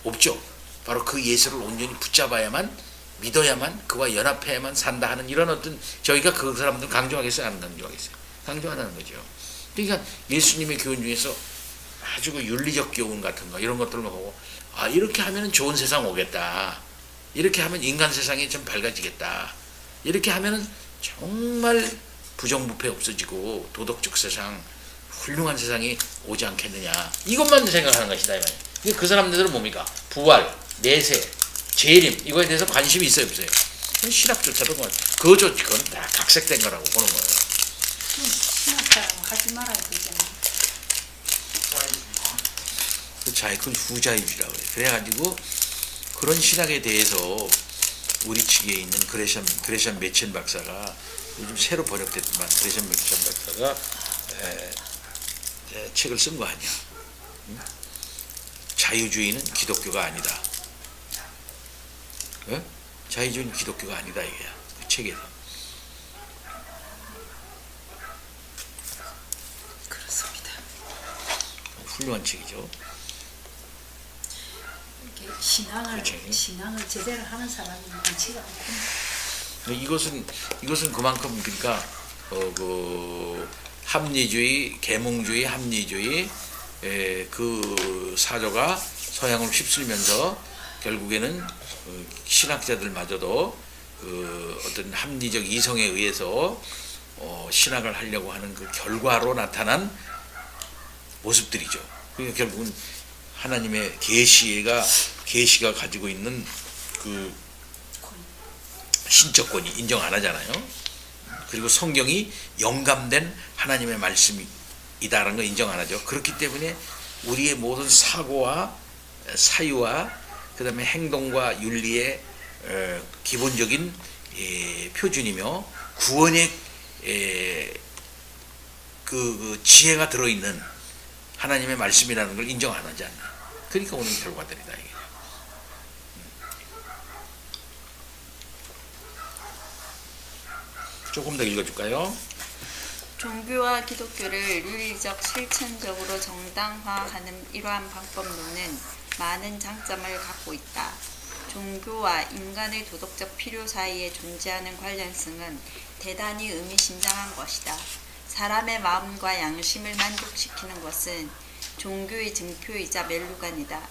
없죠. 바로 그 예수를 온전히 붙잡아야만, 믿어야만, 그와 연합해야만 산다 하는 이런 어떤, 저희가 그 사람들 강조하겠어요? 안 강조하겠어요? 강조하는 거죠. 그러니까 예수님의 교훈 중에서 아주 그 윤리적 교훈 같은 거 이런 것들을 보고 아 이렇게 하면 좋은 세상 오겠다. 이렇게 하면 인간 세상이 좀 밝아지겠다. 이렇게 하면 정말 부정부패 없어지고 도덕적 세상, 훌륭한 세상이 오지 않겠느냐. 이것만 생각하는 것이다. 그 사람들은 뭡니까? 부활, 내세, 재림 이거에 대해서 관심이 있어요 없어요? 신학조차도 그건 다 각색된 거라고 보는 거예요. 신학자라고 하지 말아야 되잖아요. 그 자익은 후자유주라고 그래요. 그래가지고 그런 신학에 대해서 우리 측에 있는 그레션 매첸 박사가 요즘 새로 번역됐지만 그레션 매첸 박사가 책을 쓴 거 아니야. 응? 자유주의는 기독교가 아니다. 응? 자유주의는 기독교가 아니다 이거야. 그 책에서. 그렇습니다. 훌륭한 책이죠. 이렇게 그렇죠. 신앙을 제대로 하는 사람이 많지가 않고. 이것은 그만큼 그러니까 그 합리주의, 계몽주의, 합리주의 그 사조가 서양을 휩쓸면서 결국에는 신학자들마저도 그 어떤 합리적 이성에 의해서 신학을 하려고 하는 그 결과로 나타난 모습들이죠. 그러니까 결국은 하나님의 계시가 가지고 있는 그 신적 권위 인정 안 하잖아요. 그리고 성경이 영감된 하나님의 말씀이다라는 거 인정 안 하죠. 그렇기 때문에 우리의 모든 사고와 사유와 그 다음에 행동과 윤리의 기본적인 표준이며 구원의 그 지혜가 들어있는 하나님의 말씀이라는 걸 인정 안 하지 않나. 그러니까 오는 결과들이다 이게. 조금 더 읽어줄까요? 종교와 기독교를 윤리적 실천적으로 정당화하는 이러한 방법론은 많은 장점을 갖고 있다. 종교와 인간의 도덕적 필요 사이에 존재하는 관련성은 대단히 의미심장한 것이다. 사람의 마음과 양심을 만족시키는 것은 종교의 증표이자 멜루간이다.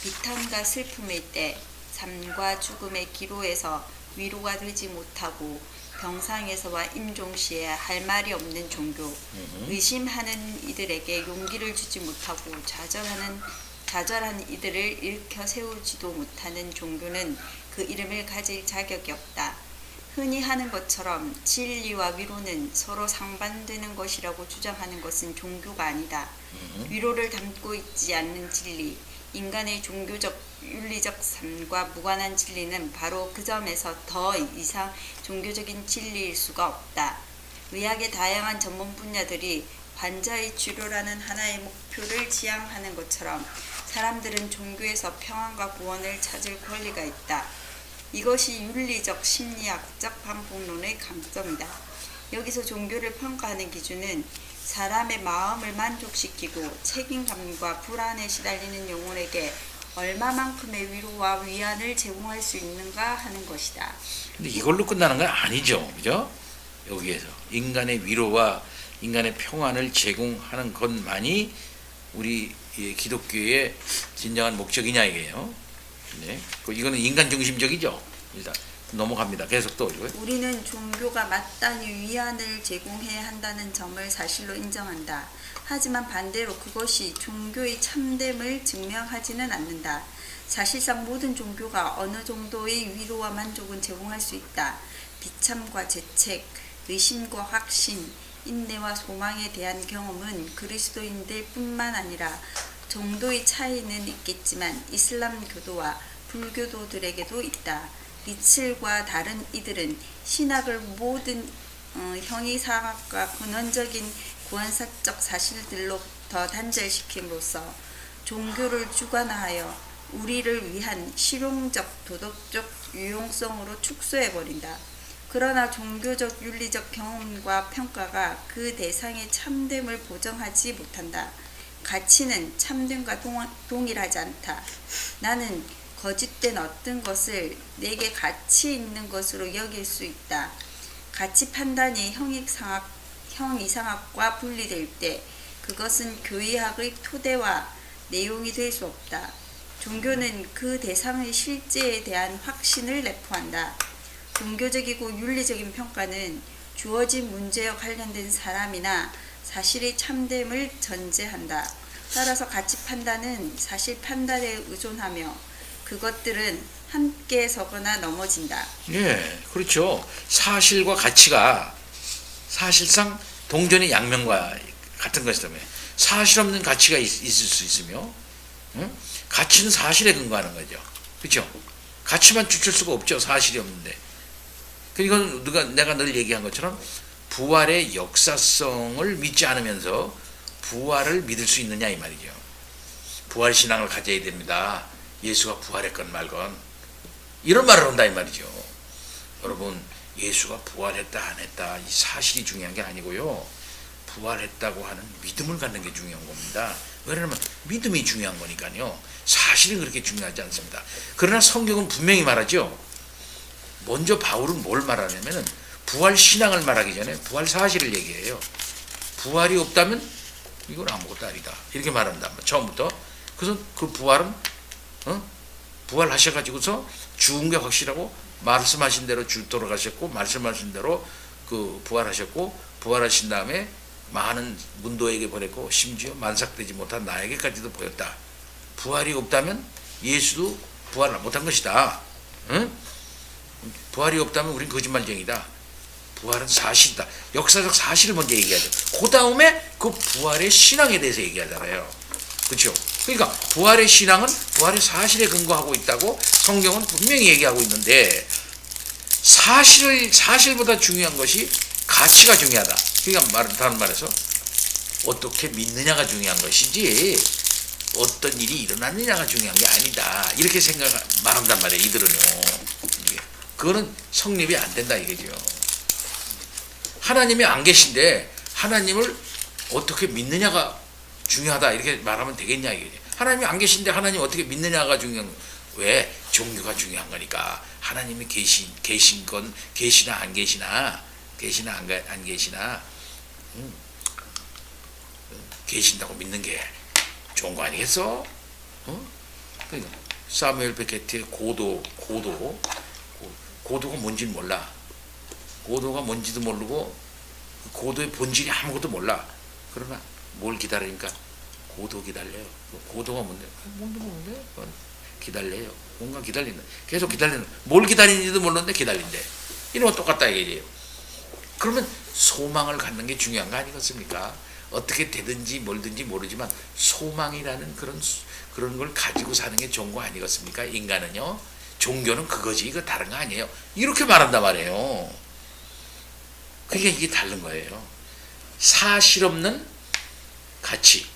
비탄과 슬픔의 때, 삶과 죽음의 기로에서 위로가 되지 못하고 병상에서와 임종시에 할 말이 없는 종교, 의심하는 이들에게 용기를 주지 못하고 좌절한 이들을 일으켜 세우지도 못하는 종교는 그 이름을 가질 자격이 없다. 흔히 하는 것처럼 진리와 위로는 서로 상반되는 것이라고 주장하는 것은 종교가 아니다. 위로를 담고 있지 않는 진리, 인간의 종교적 윤리적 삶과 무관한 진리는 바로 그 점에서 더 이상 종교적인 진리일 수가 없다. 의학의 다양한 전문 분야들이 환자의 치료라는 하나의 목표를 지향하는 것처럼 사람들은 종교에서 평안과 구원을 찾을 권리가 있다. 이것이 윤리적 심리학적 방법론의 강점이다. 여기서 종교를 평가하는 기준은 사람의 마음을 만족시키고 책임감과 불안에 시달리는 영혼에게 얼마만큼의 위로와 위안을 제공할 수 있는가 하는 것이다. 근데 이걸로 끝나는 건 아니죠. 그죠? 여기에서 인간의 위로와 인간의 평안을 제공하는 것만이 우리 기독교의 진정한 목적이냐 이게요. 네. 이거는 인간 중심적이죠. 일단 넘어갑니다. 계속 또 우리는 종교가 마땅히 위안을 제공해야 한다는 점을 사실로 인정한다. 하지만 반대로 그것이 종교의 참됨을 증명하지는 않는다. 사실상 모든 종교가 어느 정도의 위로와 만족은 제공할 수 있다. 비참과 재책, 의심과 확신, 인내와 소망에 대한 경험은 그리스도인들 뿐만 아니라 정도의 차이는 있겠지만 이슬람 교도와 불교도들에게도 있다. 리첼과 다른 이들은 신학을 모든 형이상학과 근원적인 구원사적 사실들로 더 단절시킴으로써 종교를 주관화하여 우리를 위한 실용적 도덕적 유용성으로 축소해버린다. 그러나 종교적 윤리적 경험과 평가가 그 대상의 참됨을 보정하지 못한다. 가치는 참됨과 동일하지 않다. 나는 거짓된 어떤 것을 내게 가치 있는 것으로 여길 수 있다. 가치 판단이 형이상학과 분리될 때 그것은 교의학의 토대와 내용이 될 수 없다. 종교는 그 대상의 실제에 대한 확신을 내포한다. 종교적이고 윤리적인 평가는 주어진 문제와 관련된 사람이나 사실의 참됨을 전제한다. 따라서 가치 판단은 사실 판단에 의존하며 그것들은 함께 서거나 넘어진다. 예, 그렇죠. 사실과 가치가 사실상 동전의 양면과 같은 것이기 때문에 사실 없는 가치가 있을 수 있으며, 가치는 사실에 근거하는 거죠. 그렇죠? 가치만 추출 수가 없죠. 사실이 없는데. 그러니까 내가 늘 얘기한 것처럼 부활의 역사성을 믿지 않으면서 부활을 믿을 수 있느냐 이 말이죠. 부활 신앙을 가져야 됩니다. 예수가 부활했건 말건 이런 말을 한다 이 말이죠. 여러분, 예수가 부활했다 안 했다 이 사실이 중요한 게 아니고요, 부활했다고 하는 믿음을 갖는 게 중요한 겁니다. 왜냐하면 믿음이 중요한 거니까요. 사실은 그렇게 중요하지 않습니다. 그러나 성경은 분명히 말하죠. 먼저 바울은 뭘 말하냐면은 부활 신앙을 말하기 전에 부활 사실을 얘기해요. 부활이 없다면 이건 아무것도 아니다 이렇게 말한다 처음부터. 그래서 그 부활은 부활하셔가지고서 죽은 게 확실하고 말씀하신 대로 돌아가셨고 말씀하신 대로 그 부활하셨고 부활하신 다음에 많은 문도에게 보냈고 심지어 만삭되지 못한 나에게까지도 보였다. 부활이 없다면 예수도 부활을 못한 것이다. 부활이 없다면 우린 거짓말쟁이다. 부활은 사실이다. 역사적 사실을 먼저 얘기하죠. 그 다음에 그 부활의 신앙에 대해서 얘기하잖아요. 그렇죠? 그러니까 부활의 신앙은 부활의 사실에 근거하고 있다고 성경은 분명히 얘기하고 있는데, 사실보다 중요한 것이 가치가 중요하다. 그러니까 다른 말해서 어떻게 믿느냐가 중요한 것이지 어떤 일이 일어났느냐가 중요한 게 아니다. 이렇게 말한단 말이에요. 이들은요. 그거는 성립이 안 된다 이거죠. 하나님이 안 계신데 하나님을 어떻게 믿느냐가 중요하다 이렇게 말하면 되겠냐 이거죠. 하나님이 안 계신데 하나님 어떻게 믿느냐가 중요한 거예요. 왜? 종교가 중요한 거니까. 하나님이 계신 건 계시나 안 계시나 안 계시나 계신다고 믿는 게 좋은 거 아니겠어? 그러니까 사무엘 베케트의 고도가 뭔지는 몰라. 고도가 뭔지도 모르고 고도의 본질이 아무것도 몰라. 그러나 뭘 기다리니까 고도 기다려요. 고도가 뭔데? 뭔도 모르는데 기다려요. 뭔가 기다린다. 계속 기다리는. 뭘 기다리는지도 모르는데 기다린대. 이런 거 똑같다 이게요. 그러면 소망을 갖는 게 중요한 거 아니겠습니까? 어떻게 되든지 뭘든지 모르지만 소망이라는 그런 걸 가지고 사는 게 좋은 거 아니겠습니까? 인간은요. 종교는 그거지 이거 다른 거 아니에요. 이렇게 말한단 말이에요. 그러니까 이게 다른 거예요. 사실 없는 가치.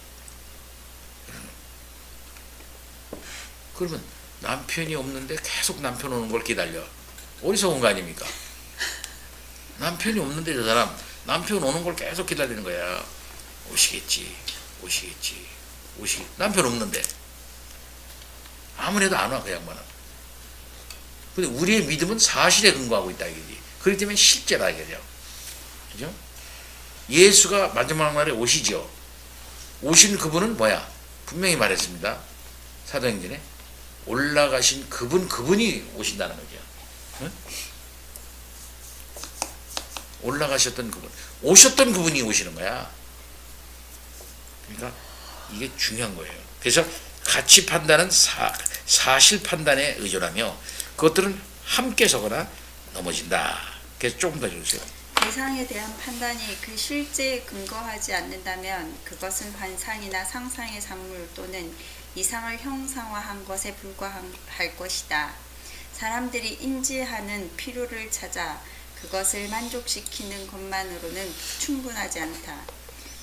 그러면 남편이 없는데 계속 남편 오는 걸 기다려. 어디서 온 거 아닙니까? 남편이 없는데 저 사람 남편 오는 걸 계속 기다리는 거야. 오시겠지. 남편 없는데 아무래도 안 와 그 양반은. 근데 우리의 믿음은 사실에 근거하고 있다 이거지. 그렇기 때문에 실제다 이거죠. 그죠? 예수가 마지막 날에 오시죠. 오신 그분은 뭐야? 분명히 말했습니다. 사도행전에 올라가신 그분이 오신다는 거죠. 응? 올라가셨던 그분, 오셨던 그분이 오시는 거야. 그러니까 이게 중요한 거예요. 그래서 가치 판단은 사실 판단에 의존하며 그것들은 함께 서거나 넘어진다. 그래서 조금 더 해주세요. 대상에 대한 판단이 그 실제에 근거하지 않는다면 그것은 환상이나 상상의 산물 또는 이상을 형상화한 것에 불과할 것이다. 사람들이 인지하는 필요를 찾아 그것을 만족시키는 것만으로는 충분하지 않다.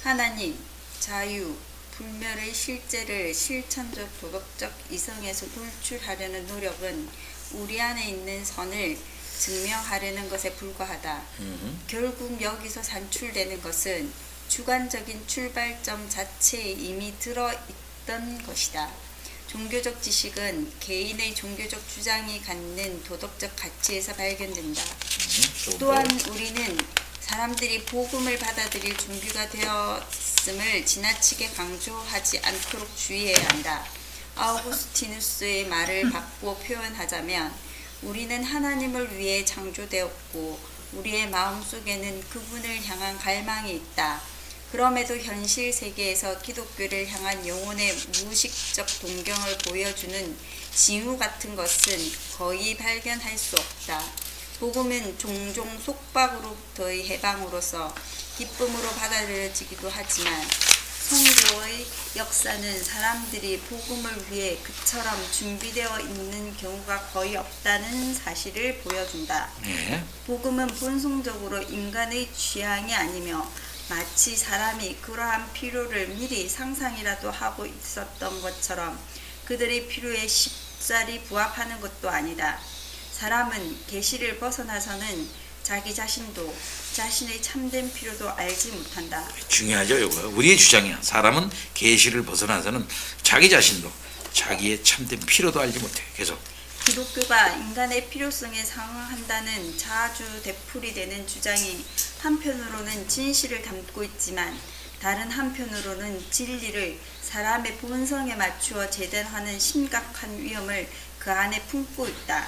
하나님, 자유, 불멸의 실제를 실천적 도덕적 이성에서 돌출하려는 노력은 우리 안에 있는 선을 증명하려는 것에 불과하다. 결국 여기서 산출되는 것은 주관적인 출발점 자체에 이미 들어있던 것이다. 종교적 지식은 개인의 종교적 주장이 갖는 도덕적 가치에서 발견된다. 또한 우리는 사람들이 복음을 받아들일 준비가 되었음을 지나치게 강조하지 않도록 주의해야 한다. 아우구스티누스의 말을 바꾸어 표현하자면 우리는 하나님을 위해 창조되었고 우리의 마음속에는 그분을 향한 갈망이 있다. 그럼에도 현실 세계에서 기독교를 향한 영혼의 무의식적 동경을 보여주는 징후 같은 것은 거의 발견할 수 없다. 복음은 종종 속박으로부터의 해방으로서 기쁨으로 받아들여지기도 하지만 성교의 역사는 사람들이 복음을 위해 그처럼 준비되어 있는 경우가 거의 없다는 사실을 보여준다. 네. 복음은 본성적으로 인간의 취향이 아니며 마치 사람이 그러한 필요를 미리 상상이라도 하고 있었던 것처럼 그들의 필요에 쉽사리 부합하는 것도 아니다. 사람은 계시를 벗어나서는 자기 자신도 자신의 참된 필요도 알지 못한다. 중요하죠, 이거. 우리의 주장이야. 사람은 계시를 벗어나서는 자기 자신도 자기의 참된 필요도 알지 못해. 계속. 기독교가 인간의 필요성에 상응한다는 자주 되풀이되는 주장이 한편으로는 진실을 담고 있지만 다른 한편으로는 진리를 사람의 본성에 맞추어 재단하는 심각한 위험을 그 안에 품고 있다.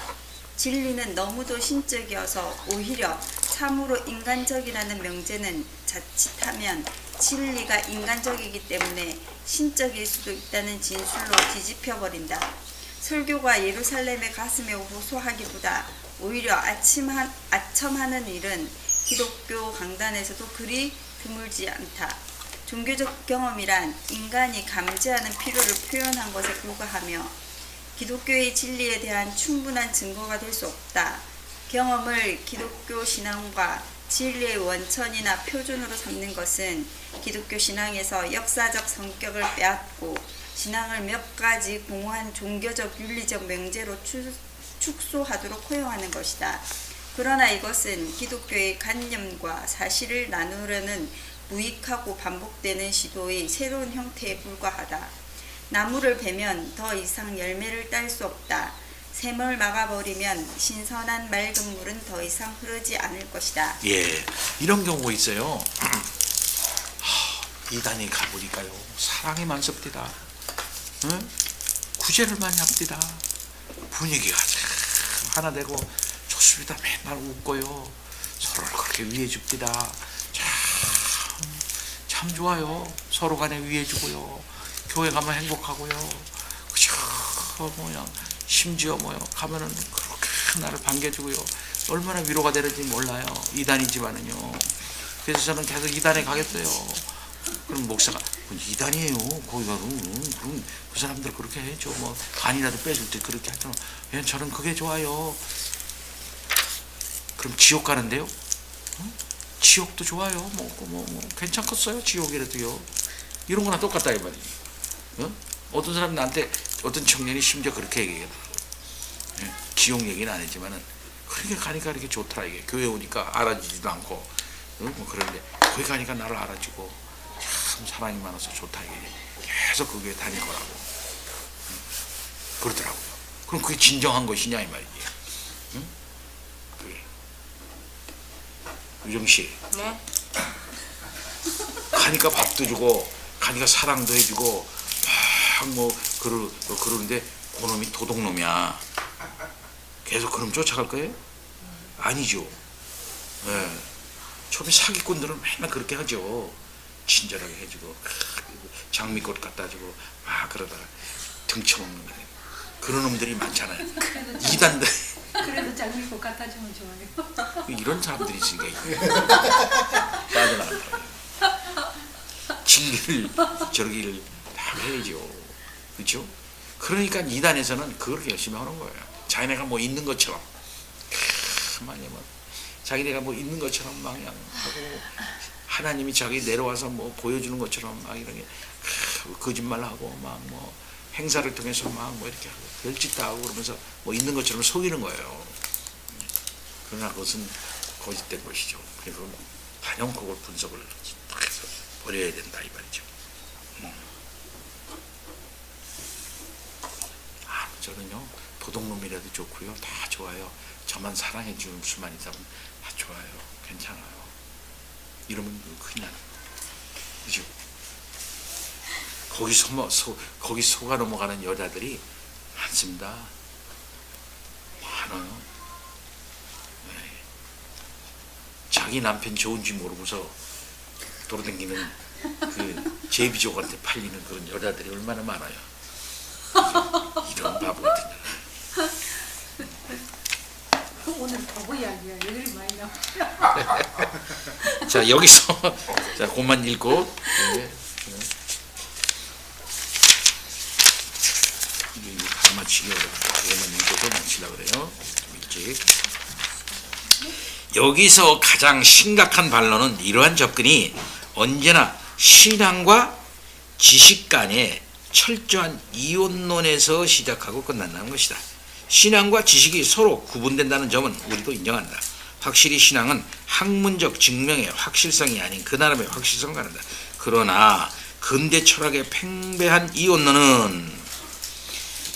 진리는 너무도 신적이어서 오히려 참으로 인간적이라는 명제는 자칫하면 진리가 인간적이기 때문에 신적일 수도 있다는 진술로 뒤집혀버린다. 설교가 예루살렘의 가슴에 호소하기보다 오히려 아첨하는 일은 기독교 강단에서도 그리 드물지 않다. 종교적 경험이란 인간이 감지하는 필요를 표현한 것에 불과하며 기독교의 진리에 대한 충분한 증거가 될 수 없다. 경험을 기독교 신앙과 진리의 원천이나 표준으로 삼는 것은 기독교 신앙에서 역사적 성격을 빼앗고 신앙을 몇 가지 공허한 종교적 윤리적 명제로 축소하도록 허용하는 것이다. 그러나 이것은 기독교의 관념과 사실을 나누려는 무익하고 반복되는 시도의 새로운 형태에 불과하다. 나무를 베면 더 이상 열매를 딸 수 없다. 샘을 막아버리면 신선한 맑은 물은 더 이상 흐르지 않을 것이다. 예, 이런 경우가 있어요. 이단에 가보니까요, 사랑이 많습니다. 응? 구제를 많이 합니다. 분위기가 참 하나 되고 좋습니다. 맨날 웃고요. 서로를 그렇게 위해줍니다. 참 좋아요. 서로 간에 위해주고요. 교회 가면 행복하고요. 그죠? 심지어 가면은 그렇게 나를 반겨주고요. 얼마나 위로가 되는지 몰라요. 이단이지만은요. 그래서 저는 계속 이단에 가겠어요. 그럼 목사가 이단이에요. 거기 가서 그럼 그 사람들 그렇게 해줘. 간이라도 빼줄 때 그렇게 하죠. 저는 그게 좋아요. 그럼 지옥 가는데요? 지옥도 좋아요. 괜찮겠어요. 지옥이라도요. 이런 거나 똑같다 이 말이에요. 어떤 사람 나한테 어떤 청년이 심지어 그렇게 얘기하더라고요. 지옥 얘기는 안 했지만은 그렇게 가니까 이렇게 좋더라. 이게 교회 오니까 알아주지도 않고 뭐 그런데 거기 가니까 나를 알아주고 참 사랑이 많아서 좋다. 이게 계속 그 교회 다닐 거라고 그러더라고요. 그럼 그게 진정한 것이냐 이 말이지. 응? 그게. 유정 씨 네? 가니까 밥도 주고 가니까 사랑도 해주고 막 그러는데 그놈이 도둑놈이야. 계속 그놈 쫓아갈 거예요? 아니죠. 예. 처음에 사기꾼들은 맨날 그렇게 하죠. 친절하게 해주고 장미꽃 갖다 주고 막 그러다가 등쳐먹는 거예요. 그런 놈들이 많잖아요. 이단들 그래도 장미꽃 갖다 주면 좋아요. 이런 사람들이 있으니까 빠져나간다. 진리를 저러기를 다 해야죠. 그렇죠? 그러니까 이단에서는 그걸 열심히 하는 거예요. 자기네가 뭐 있는 것처럼 만약 뭐 자기네가 뭐 있는 것처럼 막 그냥 하고 하나님이 자기 내려와서 뭐 보여주는 것처럼 막 이런 게 거짓말하고 막 뭐 행사를 통해서 막 뭐 이렇게 하고 별짓 다 하고 그러면서 뭐 있는 것처럼 속이는 거예요. 그러나 그것은 거짓된 것이죠. 그래서 반영 그걸 분석을 딱 해서 버려야 된다 이 말이죠. 저는요 도둑놈이라도 좋고요 다 좋아요. 저만 사랑해 주는 수만 있다면 다 좋아요. 괜찮아요. 이러면 큰일 나요. 그죠? 거기 속아 넘어가는 여자들이 많습니다. 많아요. 네. 자기 남편 좋은지 모르고서 돌아다니는 그 제비족한테 팔리는 그런 여자들이 얼마나 많아요. 이런 바보 같은 년. 오늘 바보 이야기야. 여기 많이 나와. 자 여기서 자 그만 읽고 이게 다 맞추기 어렵다. 이것만 읽어서 맞추려고 그래요. 좀 일찍. 여기서 가장 심각한 반론은 이러한 접근이 언제나 신앙과 지식 간의 철저한 이원론에서 시작하고 끝난다는 것이다. 신앙과 지식이 서로 구분된다는 점은 우리도 인정한다. 확실히 신앙은 학문적 증명의 확실성이 아닌 그 나름의 확실성을 갖는다. 그러나 근대 철학의 팽배한 이원론은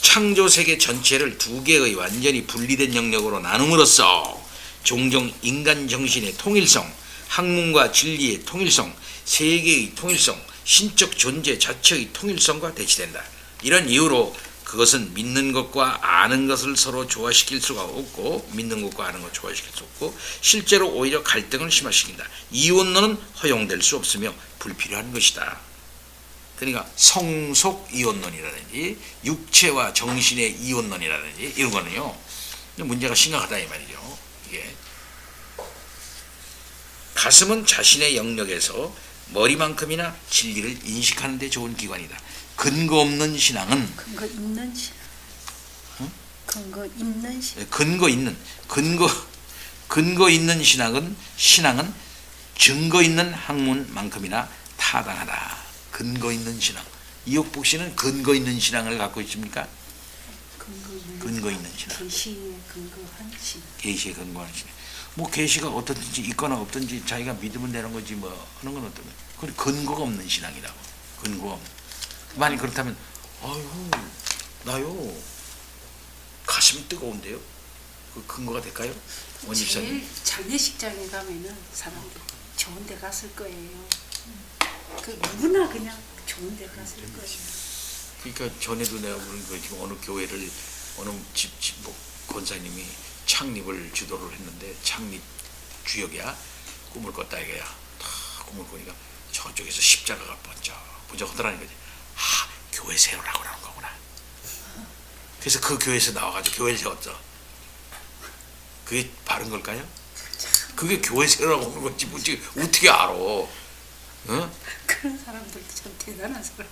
창조세계 전체를 두 개의 완전히 분리된 영역으로 나눔으로써 종종 인간 정신의 통일성, 학문과 진리의 통일성, 세계의 통일성, 신적 존재 자체의 통일성과 대치된다. 이런 이유로 그것은 믿는 것과 아는 것을 서로 조화시킬 수가 없고 믿는 것과 아는 것을 조화시킬 수 없고 실제로 오히려 갈등을 심화시킨다. 이원론은 허용될 수 없으며 불필요한 것이다. 그러니까 성속 이원론이라든지 육체와 정신의 이원론이라든지 이런 거는요 문제가 심각하다 이 말이죠. 이게 가슴은 자신의 영역에서 머리만큼이나 진리를 인식하는 데 좋은 기관이다. 근거 없는 신앙은 근거 있는 신앙. 응? 근거 있는 신앙. 근거 있는 신앙은 증거 있는 학문만큼이나 타당하다. 근거 있는 신앙. 이옥복 씨는 근거 있는 신앙을 갖고 있습니까? 근거 있는 신앙. 계시에 근거한 신앙. 계시에 근거한 신앙. 뭐 계시가 어떻든지 있거나 없든지 자기가 믿으면 되는 거지 뭐 하는 건 어떤 거예요? 그건 근거가 없는 신앙이라고. 근거가 없는. 만약 그렇다면 아유 나요 가슴이 뜨거운데요. 그 근거가 될까요? 원집사님. 제일 장례식장에 가면은 사람들 좋은 데 갔을 거예요. 그 누구나 그냥 좋은 데 갔을 거예요. 그러니까 전에도 내가 그런 거 지금 어느 교회를 어느 집 뭐 권사님이 창립을 주도를 했는데 창립 주역이야 꿈을 꿨다 이거야. 다 꿈을 꾸니까 저쪽에서 십자가가 번쩍 하더라는 거지. 아 교회 세우라고 그러는 거구나. 그래서 그 교회에서 나와가지고 교회를 세웠죠. 그게 바른 걸까요? 그게 교회 세우라고 하는 건지 뭐지 어떻게 알아? 응? 그런 사람들도 참 대단한 사람.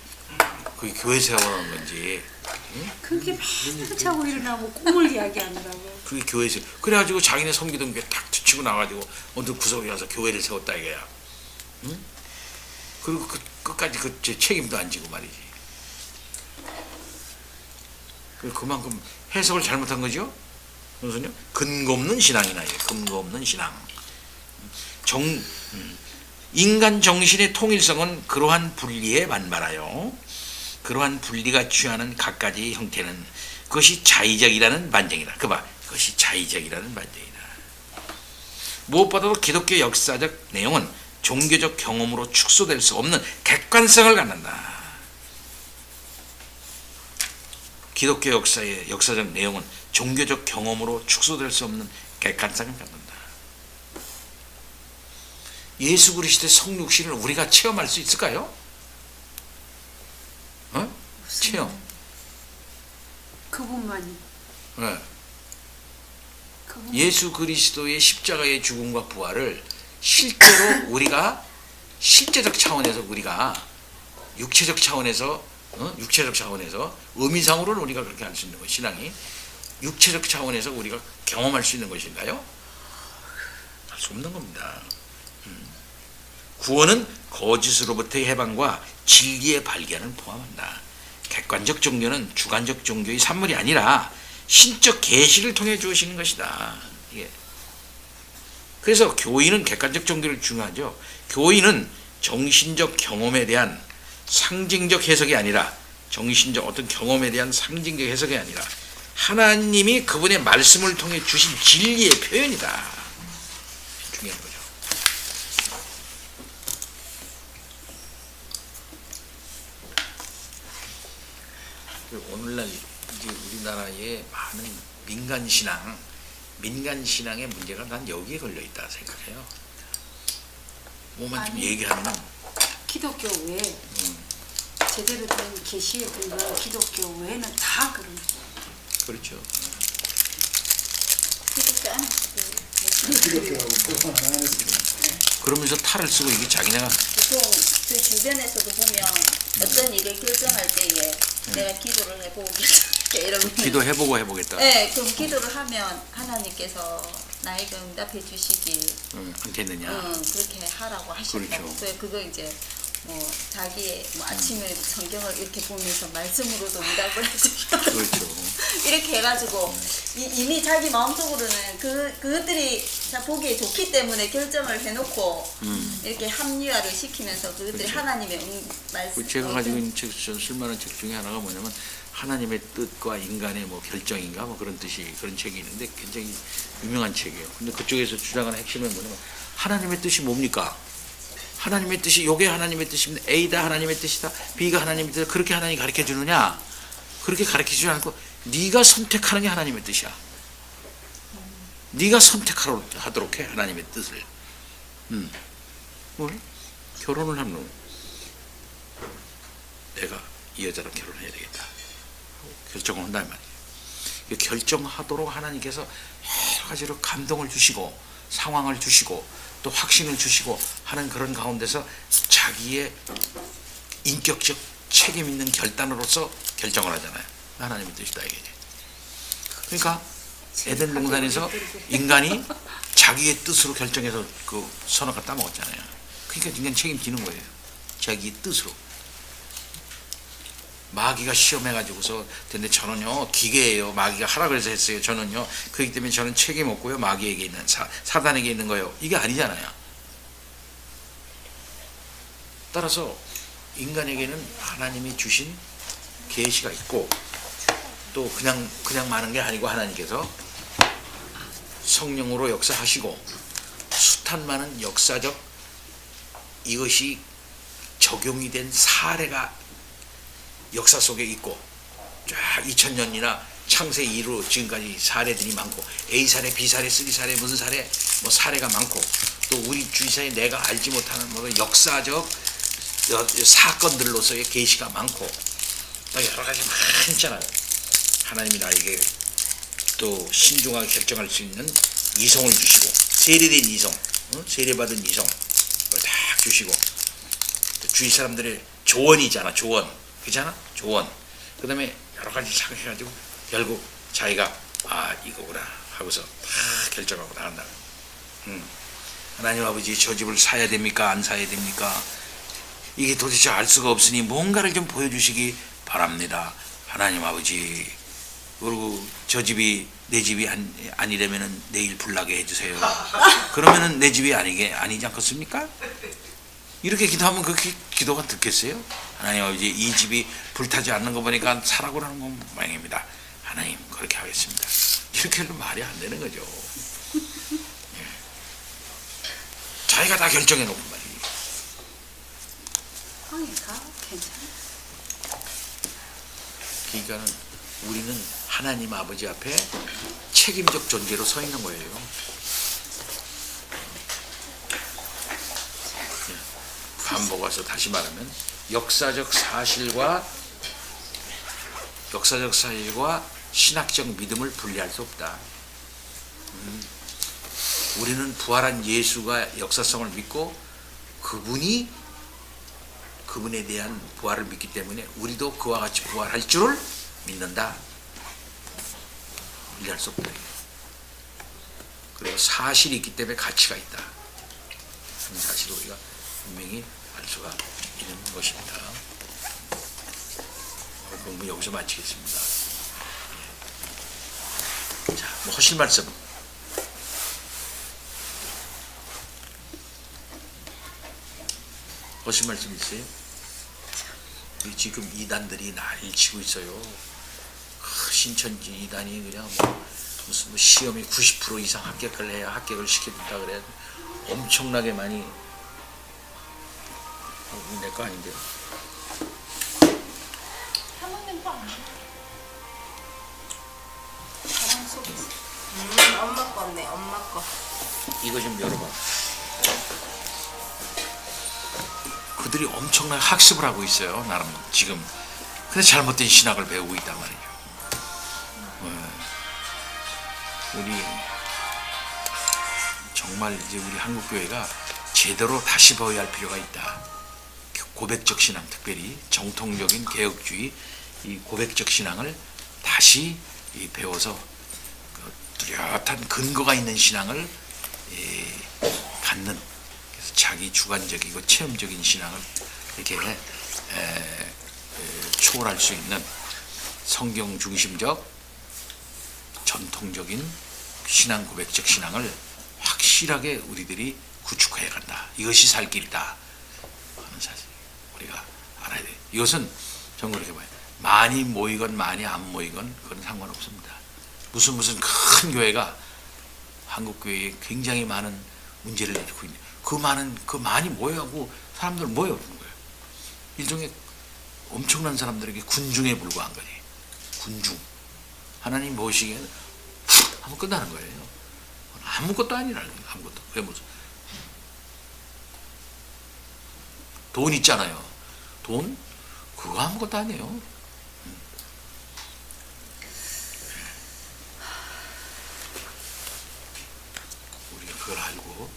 그게 교회 세우라는 건지. 응? 그게 맨날 자고 일어나고 꿈을 이야기하느라고. 그게 교회에서 그래가지고 자기네 섬기던 게 딱 뒤치고 나가지고 어느 구석에 가서 교회를 세웠다 이거야. 응? 그리고 끝까지 그 책임도 안 지고 말이지. 그만큼 해석을 잘못한 거죠. 무슨요? 근거 없는 신앙이나 이게 근거 없는 신앙. 인간 정신의 통일성은 그러한 분리에 반발하여 그러한 분리가 취하는 갖가지 형태는 그것이 자의적이라는 반증이다. 그것이 자의적이라는 반증이다. 무엇보다도 기독교 역사적 내용은 종교적 경험으로 축소될 수 없는 객관성을 갖는다. 기독교 역사의 역사적 내용은 종교적 경험으로 축소될 수 없는 객관성을 갖는다. 예수 그리스도의 성육신을 우리가 체험할 수 있을까요? 체험. 그분만이. 네. 그분. 예수 그리스도의 십자가의 죽음과 부활을 실제로 우리가 실제적 차원에서 우리가 육체적 차원에서 의미상으로는 우리가 그렇게 할 수 있는 것 신앙이 육체적 차원에서 우리가 경험할 수 있는 것인가요? 할 수 없는 겁니다. 구원은 거짓으로부터의 해방과 진리의 발견을 포함한다. 객관적 종교는 주관적 종교의 산물이 아니라 신적 계시를 통해 주어지는 것이다. 예. 그래서 교인은 객관적 종교를 중요하죠. 교인은 정신적 경험에 대한 상징적 해석이 아니라 정신적 어떤 경험에 대한 상징적 해석이 아니라 하나님이 그분의 말씀을 통해 주신 진리의 표현이다. 중요한 거죠. 오늘날 이제 우리나라의 많은 민간신앙의 문제가 난 여기에 걸려있다 생각해요. 뭐만 좀 얘기하면 기독교 외에 제대로 된 계시에 근거한 기독교 외에는 다 그런 그렇죠. 기독교 안에서도 기독교하고 그건 안 해서 그러면서 탈을 쓰고 이게 자기네가 보통 그 주변에서도 보면 어떤 일을 결정할 때에 내가 기도를 해보고 결정할게 이러면 기도해보고 해보겠다. 네, 그럼 기도를 하면 하나님께서 나에게 응답해 주시기 안 됐느냐. 그렇게 하라고 하신다고. 그렇죠. 그래서 그거 이제 뭐 자기의 뭐 아침에 성경을 이렇게 보면서 말씀으로도 응답을 해주셔. 그렇죠. 이렇게 해가지고 이미 자기 마음속으로는 그것들이 다 보기에 좋기 때문에 결정을 해놓고 이렇게 합리화를 시키면서 그것들이 그렇죠. 하나님의 말씀. 제가 가지고 있는 책, 쓸만한 책 중에 하나가 뭐냐면 하나님의 뜻과 인간의 뭐 결정인가 뭐 그런 뜻이 그런 책이 있는데 굉장히 유명한 책이에요. 근데 그쪽에서 주장하는 핵심은 뭐냐면 하나님의 뜻이 뭡니까? 하나님의 뜻이 요게 하나님의 뜻입니다. A다 하나님의 뜻이다. B가 하나님의 뜻이다. 그렇게 하나님이 가르쳐 주느냐? 그렇게 가르쳐 주지 않고 네가 선택하는 게 하나님의 뜻이야. 네가 선택하도록 해 하나님의 뜻을. 뭘? 결혼을 하면 내가 이 여자랑 결혼해야 되겠다. 결정을 한단 말이에요. 결정하도록 하나님께서 여러 가지로 감동을 주시고 상황을 주시고 또 확신을 주시고 하는 그런 가운데서 자기의 인격적 책임 있는 결단으로서 결정을 하잖아요. 하나님의 뜻이다 이게. 그러니까 에덴 동산에서 인간이 자기의 뜻으로 결정해서 그 선악을 따먹었잖아요. 그러니까 인간 책임지는 거예요. 자기의 뜻으로. 마귀가 시험해가지고서 근데 저는요 기계예요. 마귀가 하라 그래서 했어요. 저는요 그렇기 때문에 저는 책임 없고요. 마귀에게 있는 사단에게 있는 거예요. 이게 아니잖아요. 따라서 인간에게는 하나님이 주신 계시가 있고 또 그냥 많은 게 아니고 하나님께서 성령으로 역사하시고 숱한 많은 역사적 이것이 적용이 된 사례가 역사 속에 있고 쫙 2000년이나 창세 이후로 지금까지 사례들이 많고 A 사례, B 사례, C 사례, 무슨 사례, 뭐 사례가 많고 또 우리 주위사에 내가 알지 못하는 뭐 역사적 사건들로서의 계시가 많고 또 여러 가지 많잖아요. 하나님이 나에게 또 신중하게 결정할 수 있는 이성을 주시고 세례된 이성, 세례받은 이성 딱 주시고 또 주위 사람들의 조언이잖아. 그잖아? 조언. 그 다음에 여러 가지 생각해가지고 결국 자기가 이거구나 하고서 다 결정하고 나간다. 하나님 아버지 저 집을 사야 됩니까? 안 사야 됩니까? 이게 도대체 알 수가 없으니 뭔가를 좀 보여주시기 바랍니다. 하나님 아버지 그리고 저 집이 내 집이 아니라면은 내일 불나게 해주세요. 그러면은 내 집이 아니지 않겠습니까? 이렇게 기도하면 그 기도가 듣겠어요? 하나님 아버지, 이 집이 불타지 않는 거 보니까 사라고 하는 건 모양입니다. 하나님 그렇게 하겠습니다. 이렇게 해도 말이 안 되는 거죠. 예. 자기가 다 결정해 놓고 말이에요. 황이가 괜찮아. 그러니까는 우리는 하나님 아버지 앞에 책임적 존재로 서 있는 거예요. 반복해서 다시 말하면 역사적 사실과 신학적 믿음을 분리할 수 없다. 우리는 부활한 예수가 역사성을 믿고 그분에 대한 부활을 믿기 때문에 우리도 그와 같이 부활할 줄을 믿는다. 분리할 수 없다. 그리고 사실이 있기 때문에 가치가 있다. 그 사실을 우리가 분명히 알 수가 있는 것입니다. 오늘 공부 여기서 마치겠습니다. 자, 뭐 하실 말씀? 하실 말씀 있어요? 지금 이단들이 난리를 치고 있어요. 신천지 이단이 그냥 무슨 시험이 90% 이상 합격을 해야 합격을 시켜준다 그래. 엄청나게 많이. 내 거 아닌데요. 사모님 거 아니야? 가방 속에 있어. 엄마 거네, 엄마 거. 이거 좀 열어봐. 그들이 엄청나게 학습을 하고 있어요. 나름 지금. 근데 잘못된 신학을 배우고 있단 말이죠. 우리 정말 이제 우리 한국 교회가 제대로 다시 배워야 할 필요가 있다. 고백적 신앙, 특별히 정통적인 개혁주의 이 고백적 신앙을 다시 배워서 뚜렷한 근거가 있는 신앙을 갖는, 그래서 자기 주관적이고 체험적인 신앙을 이렇게 초월할 수 있는 성경 중심적 전통적인 신앙, 고백적 신앙을 확실하게 우리들이 구축해야 간다. 이것이 살 길이다 하는 사실 우리가 알아야 돼요. 이것은 저는 그렇게 봐요. 많이 모이건 많이 안 모이건 그건 상관없습니다. 무슨 큰 교회가 한국 교회에 굉장히 많은 문제를 일으키고 있는, 그 많이 모여하고 사람들 모여오는 거예요. 일종의 엄청난 사람들에게 군중에 불과한 거지. 군중. 하나님 보시기에는 하면 끝나는 거예요. 아무것도 아니라는 거예요. 아무것도. 왜 무슨 돈 있잖아요. 돈? 그거 아무것도 아니에요. 우리가 그걸 알고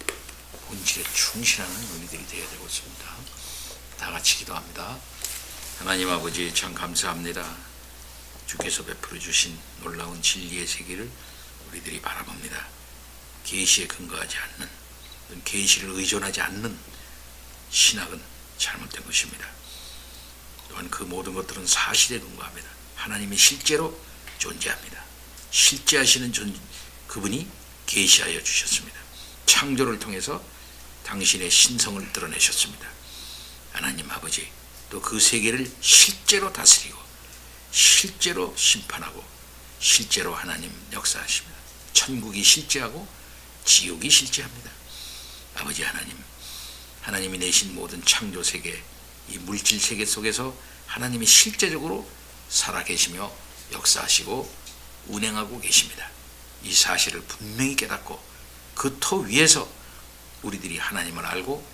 본질에 충실하는 우리들이 되어야 되고 있습니다. 다 같이 기도합니다. 하나님 아버지, 참 감사합니다. 주께서 베풀어 주신 놀라운 진리의 세계를 우리들이 바라봅니다. 계시에 근거하지 않는, 계시를 의존하지 않는 신학은 잘못된 것입니다. 또한 그 모든 것들은 사실에 근거합니다. 하나님이 실제로 존재합니다. 실제하시는 그분이 계시하여 주셨습니다. 창조를 통해서 당신의 신성을 드러내셨습니다. 하나님 아버지, 또 그 세계를 실제로 다스리고 실제로 심판하고 실제로 하나님 역사하십니다. 천국이 실제하고 지옥이 실제합니다. 아버지 하나님, 하나님이 내신 모든 창조 세계, 이 물질 세계 속에서 하나님이 실제적으로 살아계시며 역사하시고 운행하고 계십니다. 이 사실을 분명히 깨닫고 그 토 위에서 우리들이 하나님을 알고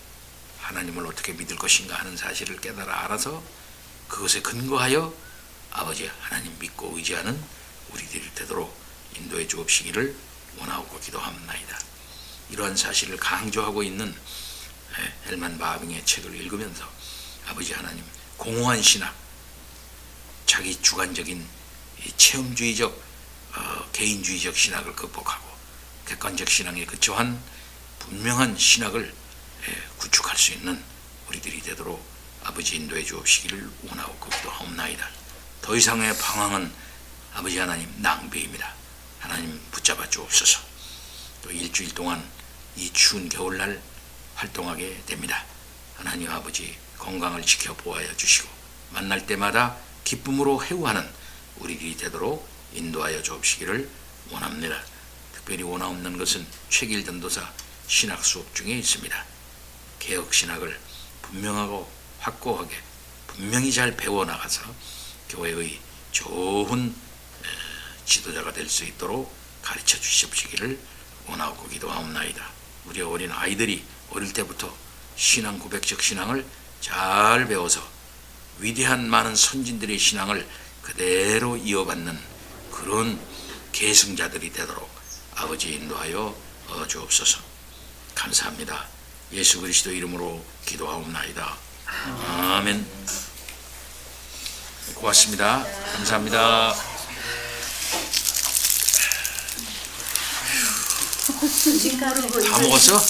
하나님을 어떻게 믿을 것인가 하는 사실을 깨달아 알아서 그것에 근거하여 아버지 하나님 믿고 의지하는 우리들이 되도록 인도해 주옵시기를 원하고 기도합나이다. 이러한 사실을 강조하고 있는 헬만 바빙의 책을 읽으면서 아버지 하나님, 공허한 신학, 자기 주관적인 체험주의적 개인주의적 신학을 극복하고 객관적 신앙에 그쳐한 분명한 신학을 구축할 수 있는 우리들이 되도록 아버지 인도해 주옵시기를 원하고 기도하옵나이다. 더 이상의 방황은 아버지 하나님 낭비입니다. 하나님 붙잡아 주옵소서. 또 일주일 동안 이 추운 겨울날 활동하게 됩니다. 하나님 아버지 건강을 지켜 보호하여 주시고 만날 때마다 기쁨으로 회우하는 우리들이 되도록 인도하여 주옵시기를 원합니다. 특별히 원하옵는 것은 최길 전도사 신학 수업 중에 있습니다. 개혁 신학을 분명하고 확고하게 분명히 잘 배워나가서 교회의 좋은 지도자가 될 수 있도록 가르쳐 주시옵시기를 원하고 기도하옵나이다. 우리 어린 아이들이 어릴 때부터 신앙 고백적 신앙을 잘 배워서 위대한 많은 선진들의 신앙을 그대로 이어받는 그런 계승자들이 되도록 아버지 인도하여 주옵소서. 감사합니다. 예수 그리스도 이름으로 기도하옵나이다. 아멘. 고맙습니다. 감사합니다. 음식 가루고 다 먹었어?